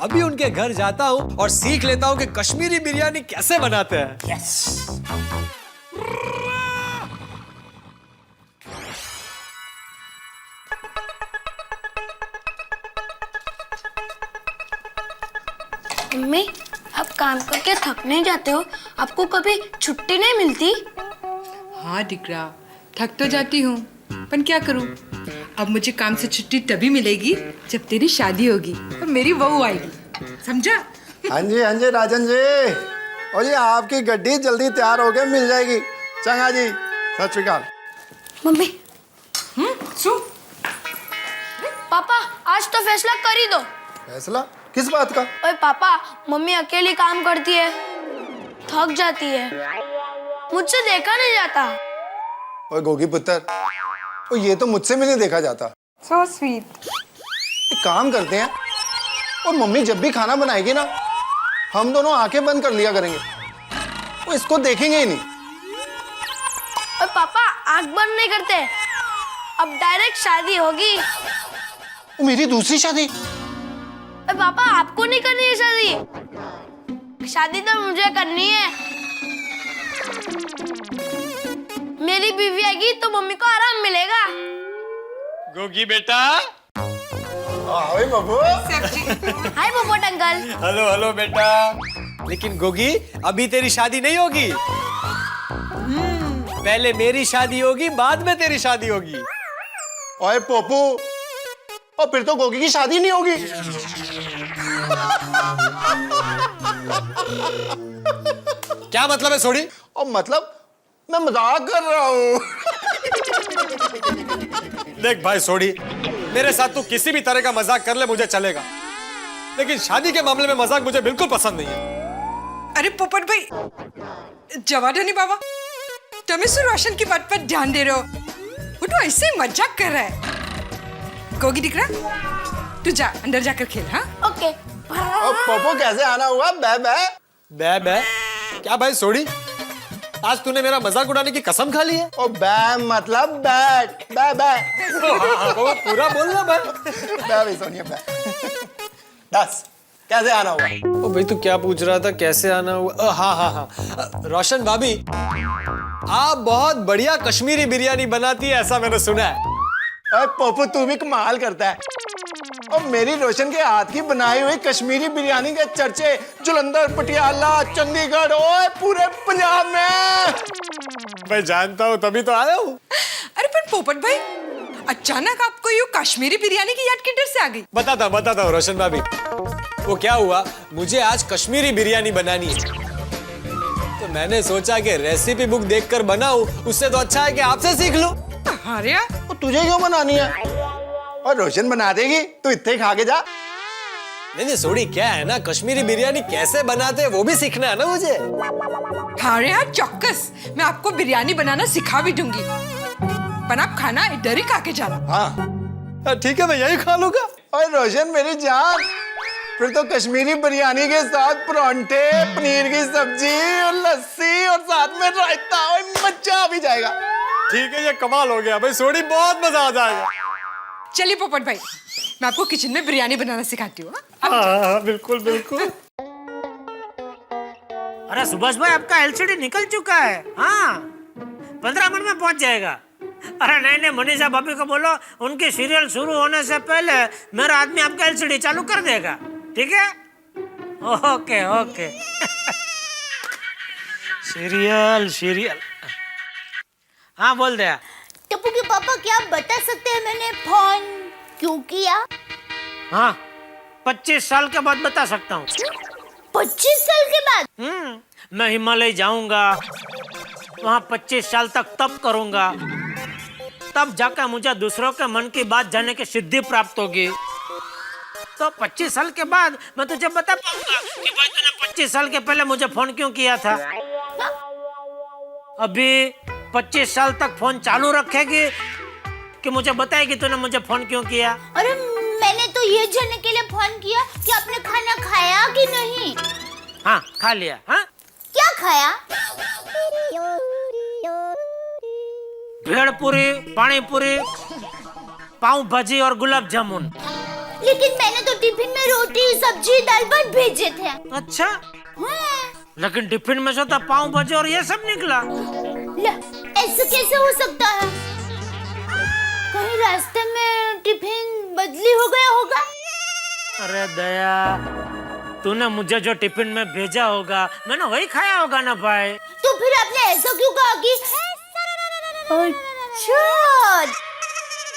अभी उनके घर जाता हूँ और सीख लेता हूँ कि कश्मीरी बिरयानी कैसे बनाते हैं।
यस।
मम्मी, आप काम करके थक नहीं जाते हो? आपको कभी छुट्टी नहीं मिलती?
हाँ डिकरा, थक तो जाती हूँ, पर क्या करूँ? अब मुझे काम से छुट्टी तभी मिलेगी जब तेरी शादी होगी और मेरी बहू आएगी, समझा?
हाँ जी राजन जी। और ये आपकी गड्डी जल्दी तैयार हो गए, मिल जाएगी। चंगा जी, सत श्री अकाल।
मम्मी
सु
पापा आज तो फैसला कर ही दो।
फैसला किस बात का?
ओए पापा, मम्मी अकेली काम करती है, थक जाती है, मुझसे देखा नहीं जाता।
और गोगी पुत्र, ओ ये तो मुझसे भी नहीं देखा जाता।
So sweet.
एक काम करते हैं, और मम्मी जब भी खाना बनाएगी ना, हम दोनों आंखें बंद कर लिया करेंगे, वो इसको देखेंगे ही नहीं।
ओए पापा आंख बंद नहीं करते, अब डायरेक्ट शादी होगी।
वो मेरी दूसरी शादी?
ओए पापा आपको नहीं करनी है शादी, शादी तो मुझे करनी है। मेरी बीवी आएगी तो मम्मी को आराम मिलेगा।
गोगी बेटा।
हाय बाबू।
हाय पोपट अंकल।
हेलो हेलो बेटा। लेकिन गोगी अभी तेरी शादी नहीं होगी, पहले मेरी शादी होगी, बाद में तेरी शादी होगी।
ओए पोपू, और फिर तो गोगी की शादी नहीं होगी।
क्या मतलब है सोडी?
और मतलब मैं मजाक कर रहा हूँ।
देख भाई सोडी, मेरे साथ तू किसी भी तरह का मजाक कर ले मुझे चलेगा, लेकिन शादी के मामले में मजाक मुझे बिल्कुल पसंद नहीं है।
अरे पोपट भाई, जवानी बाबा, तुम्हें सु रोशन की बात पर ध्यान दे रहे हो, वो तो ऐसे ही मजाक कर रहा है। गोगी दिख रहा, तू जा अंदर जाकर खेल। हाँ
ओके।
और पोपो कैसे आना हुआ? बै बै
बै बै क्या भाई सोडी, आज तूने मेरा मजाक उड़ाने की कसम खा ली है?
ओ बै मतलब बैट, बै बै।
वो पूरा बोलना बै।
बै भाई सोनिया बै। दस कैसे आना हुआ?
ओ भाई तू क्या पूछ रहा था, कैसे आना हुआ? हाँ हाँ हाँ, रोशन भाभी आप बहुत बढ़िया कश्मीरी बिरयानी बनाती है ऐसा मैंने सुना है।
अरे पोपू तू भी कमाल करता है, और मेरी रोशन के हाथ की बनाई हुई कश्मीरी बिरयानी के चर्चे जालंधर, पटियाला, चंडीगढ़ और पूरे पंजाब में।
मैं जानता हूँ तभी तो आया हूँ।
अरे पर पोपट भाई, अचानक आपको यूँ कश्मीरी बिरयानी की याद किधर से आ गई?
बताता हूँ रोशन भाभी। वो क्या हुआ, मुझे आज कश्मीरी बिरयानी बनानी है, तो मैंने सोचा कि रेसिपी बुक देखकर बनाऊं, उससे तो अच्छा है कि आपसे सीख लूं।
अरे
तो तुझे क्यों बनानी है? और रोशन बना देगी, तू इतने खा के जा।
नहीं सोडी, क्या है ना, कश्मीरी बिरयानी कैसे बनाते हैं वो भी सीखना है ना मुझे।
अरे यार चौक्कस, मैं आपको बिरयानी बनाना सिखा भी दूंगी, पर आप खाना इधर ही खा के जाना।
हाँ
ठीक है, मैं यही खा लूंगा।
और रोशन मेरी जान, फिर तो कश्मीरी बिरयानी के साथ परांठे, पनीर की सब्जी और लस्सी और साथ में रायता, और मजा भी जाएगा।
ठीक है, ये कमाल हो गया भाई सोडी, बहुत मजा आ जाएगा।
चलिए पोपट भाई, मैं आपको किचन में बिरयानी बनाना सिखाती हूँ।
हाँ बिल्कुल बिल्कुल।
अरे सुभाष भाई, आपका एलसीडी निकल चुका है। हाँ 15 मिनट में पहुंच जाएगा। अरे नहीं मनीषा भाभी को बोलो, उनकी सीरियल शुरू होने से पहले मेरा आदमी आपका एलसीडी चालू कर देगा, ठीक है? Okay okay. सीरियल। हाँ बोल दे।
टप्पू के पापा, क्या आप बता सकते हैं मैंने फोन क्यों किया?
हाँ 25 साल के बाद बता सकता हूँ।
25 साल के बाद?
मैं हिमालय जाऊंगा, वहाँ 25 साल तक तप करूंगा, तब जाकर मुझे दूसरों के मन की बात जानने की सिद्धि प्राप्त होगी। तो 25 साल के बाद मैं तुझे बता पाऊंगा कि भाई तूने 25 साल के पहले मुझे फोन क्यों किया था। अभी 25 साल तक फोन चालू रखेगी कि मुझे बताएगी तूने मुझे फोन क्यों किया?
अरे मैंने तो ये जानने के लिए फोन किया कि आपने खाना खाया कि नहीं।
हाँ खा लिया। हाँ
क्या खाया?
भेड़ पूरी, पानी पूरी, पाव भाजी और गुलाब जामुन।
लेकिन मैंने तो टिफिन में रोटी, सब्जी, दाल भात भेजे थे।
अच्छा लेकिन टिफिन में से तो पाव भाजी और ये सब निकला।
ऐसा कैसे हो सकता है? कहीं रास्ते में टिफिन बदली हो गया होगा।
अरे दया, तूने मुझे जो टिफिन में भेजा होगा मैंने वही खाया होगा ना भाई।
तो फिर आपने ऐसा क्यों कहा कि अच्छा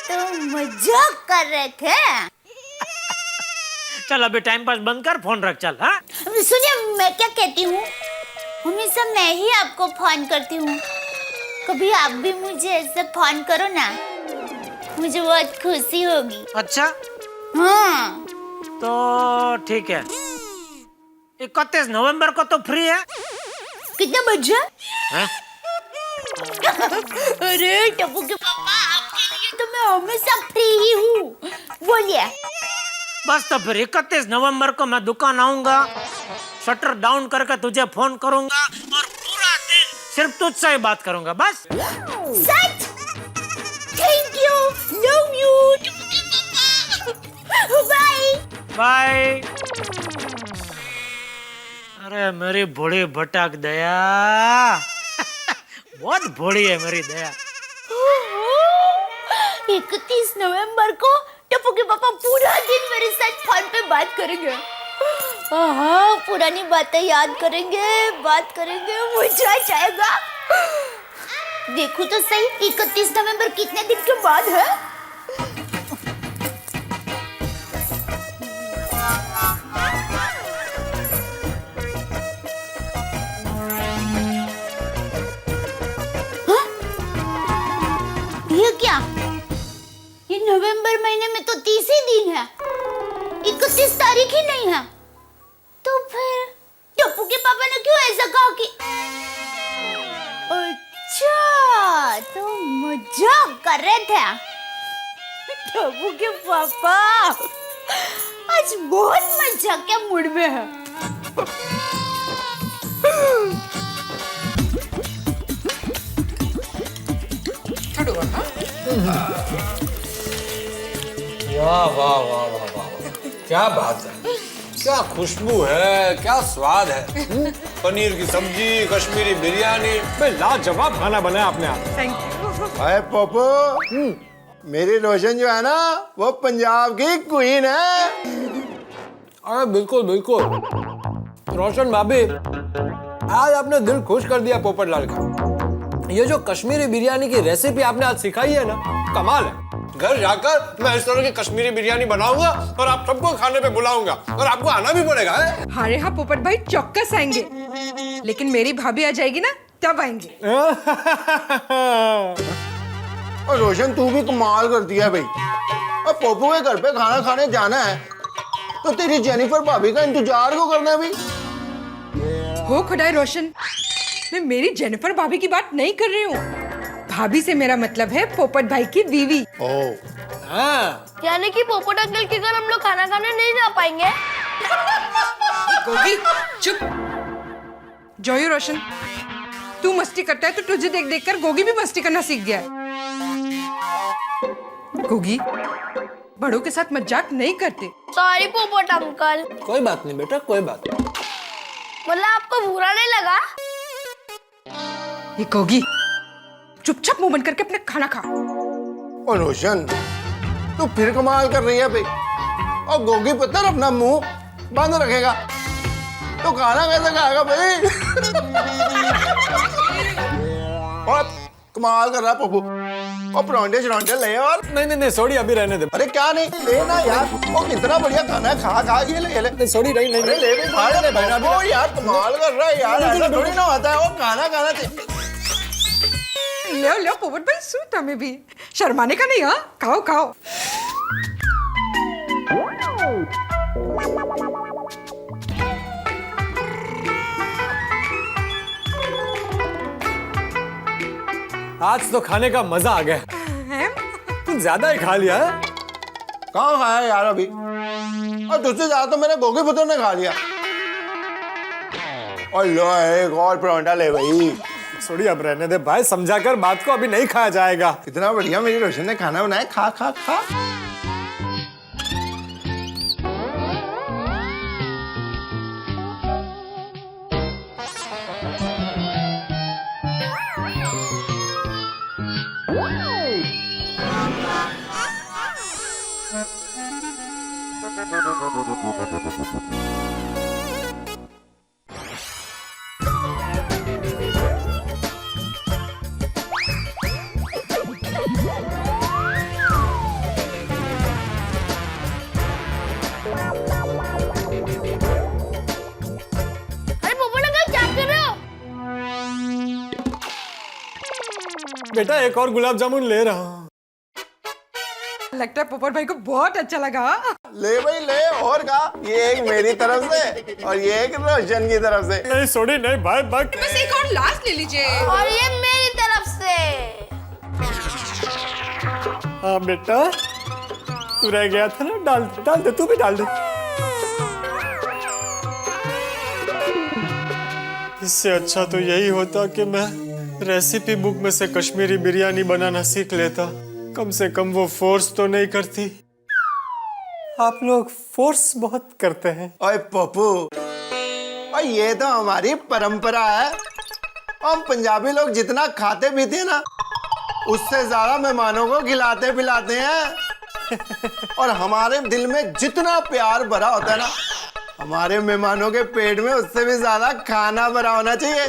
तो मजाक कर रहे थे?
चल अभी टाइम पास बंद कर, फोन रख चल। हाँ
सुनिए, मैं क्या कहती हूँ, हमेशा मैं ही आपको फोन करती हूँ, कभी आप भी मुझे ऐसे फोन करो ना, मुझे बहुत खुशी होगी।
अच्छा
हाँ
तो ठीक है, 31 नवंबर को तो फ्री है।
कितने बजे?
हैं?
अरे टप्पू के पापा, आपके लिए तो मैं हमेशा फ्री ही हूँ। बोलिए।
बस तो फिर 31 नवंबर को मैं दुकान आऊंगा, शटर डाउन करके तुझे फोन करूंगा और पूरा दिन सिर्फ तुझसे ही बात करूंगा, बस।
सच? Thank you, love you Tappu के पापा। Bye
bye. अरे मेरी बड़ी भटक दया, बहुत बड़ी है मेरी दया।
31 नवंबर को टप्पू के पापा पूरा दिन मेरे साथ फोन पे बात करेंगे। हाँ, पुरानी बातें याद करेंगे, बात करेंगे, मजा आ जाएगा। देखो तो सही, 31 नवंबर कितने दिन के बाद है? ये क्या? ये नवंबर महीने में तो 30 ही दिन है, 31 तारीख ही नहीं है। तो फिर टप्पू के पापा ने क्यों ऐसा कहा कि अच्छा, तो मजाक कर रहे थे टप्पू के पापा। आज बहुत मजाक के मूड में है।
वाह वाह वाह वाह वाह, क्या बात है, क्या खुशबू है, क्या स्वाद है। पनीर की सब्जी, कश्मीरी बिरयानी, लाजवाब खाना बनाया आपने आप।
Thank you.
अरे पोपो, मेरी रोशन जो है ना, वो पंजाब की क्वीन है।
अरे बिल्कुल बिल्कुल, रोशन भाभी, आज आपने दिल खुश कर दिया पोपटलाल का। ये जो कश्मीरी बिरयानी की रेसिपी आपने आज सिखाई है ना, कमाल है। घर जाकर मैं इस तरह की कश्मीरी बिरयानी बनाऊंगा और आप सबको खाने पे बुलाऊंगा, और आपको आना भी पड़ेगा।
अरे हाँ पोपट भाई, चौक्कस आएंगे, लेकिन मेरी भाभी आ जाएगी ना, तब आएंगे।
और रोशन तू भी कमाल करती है भाई। और पोपो के घर पे खाना खाने जाना है तो तेरी जेनिफर भाभी का इंतजार क्यों करना है भाई?
हो खुदाई रोशन, मैं मेरी जेनिफर भाभी की बात नहीं कर रही हूँ। भाभी से मेरा मतलब है पोपट भाई की बीवी।
हाँ,
यानी कि पोपट अंकल के घर हम लोग खाना खाने नहीं जा पाएंगे।
गोगी चुप। जॉय रोशन, तू मस्ती करता है तो तुझे देख देख कर गोगी भी मस्ती करना सीख गया है। गोगी, बड़ों के साथ मजाक नहीं करते।
सॉरी पोपट अंकल।
कोई बात नहीं बेटा, कोई बात नहीं।
मतलब आपको बुरा नहीं लगा?
ये गोगी, चुपचाप मुंह बंद करके अपना खाना खा।
और रोशन, तू फिर कमाल कर रही है भाई। और गोगी पत्थर अपना मुंह बंद रखेगा तो खाना कैसे खाएगा भाई? और कमाल कर रहा है पप्पू। और परांठे शरांठे ले और।
नहीं सॉरी, अभी रहने दे।
अरे क्या नहीं लेना यार, वो कितना बढ़िया खाना है, खा खा ये ले।
सॉरी, नहीं
अरे ले भी खा ले भाई। ओ यार कमाल कर रहा है यार, ऐसा थोड़ी ना होता है। वो खाना खाना
ले पोपट भाई, सूता में भी शर्माने का नहीं। हाँ, खाओ खाओ।
आज तो खाने का मजा आ गया। कुछ ज्यादा ही खा लिया है।
कहाँ खाया यार अभी? और तुझसे ज्यादा तो मेरे गोगी पुत्र ने खा लिया। और लो एक और परांठा ले भाई।
सॉरी, अब रहने दे भाई, समझाकर बात को, अभी नहीं खाया जाएगा।
कितना बढ़िया मेरी रोशन ने खाना बनाया, खा खा खा।
अरे पोपट अंकल क्या कर रहे हो?
बेटा एक और गुलाब जामुन ले रहा हूँ।
लगता है पोपट भाई को बहुत अच्छा लगा।
ले भाई ले, और का ये एक मेरी तरफ से और ये एक रोशन की तरफ से।
नहीं सोनी नहीं भाई भाई।
बस एक और लास्ट ले लीजिए।
और ये मेरी तरफ से।
हाँ बेटा तू रह गया था ना, डाल दे तू भी डाल दे। इससे अच्छा तो यही होता कि मैं रेसिपी बुक में से कश्मीरी बिरयानी बनाना सीख लेता। कम से कम वो फोर्स तो नहीं करती। आप लोग फोर्स बहुत करते हैं।
ओए पप्पू, और ये तो हमारी परंपरा है। हम पंजाबी लोग जितना खाते पीते हैं ना, उससे ज्यादा मेहमानों को खिलाते पिलाते हैं। और हमारे दिल में जितना प्यार भरा होता है ना, हमारे मेहमानों के पेट में उससे भी ज्यादा खाना भरा होना चाहिए।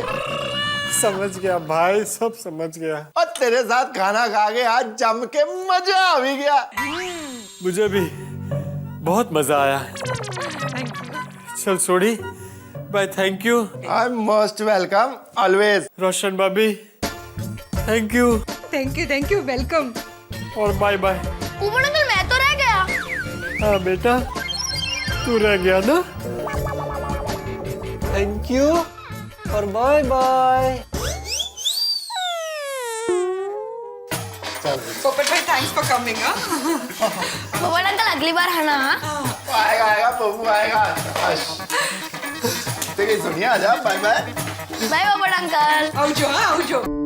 समझ गया भाई, सब समझ गया।
और तेरे साथ खाना खा के आज जम के मजा आ भी गया।
मुझे भी बहुत मजा आया। चल Sodhi bye, thank you.
I am most welcome always.
Roshan भाभी thank you.
Thank you welcome.
और बाय बाय।
पोपट अंकल मैं तो रह गया।
हाँ बेटा तू रह गया ना। थैंक यू और बाय बाय।
पोपट भाई थैंक्स फॉर कमिंग।
पोपट अंकल अगली बार है ना।
आएगा पप्पू आएगा। ठीक है सुनिए, आजा। Bye bye.
Bye Popat uncle.
आओ जो।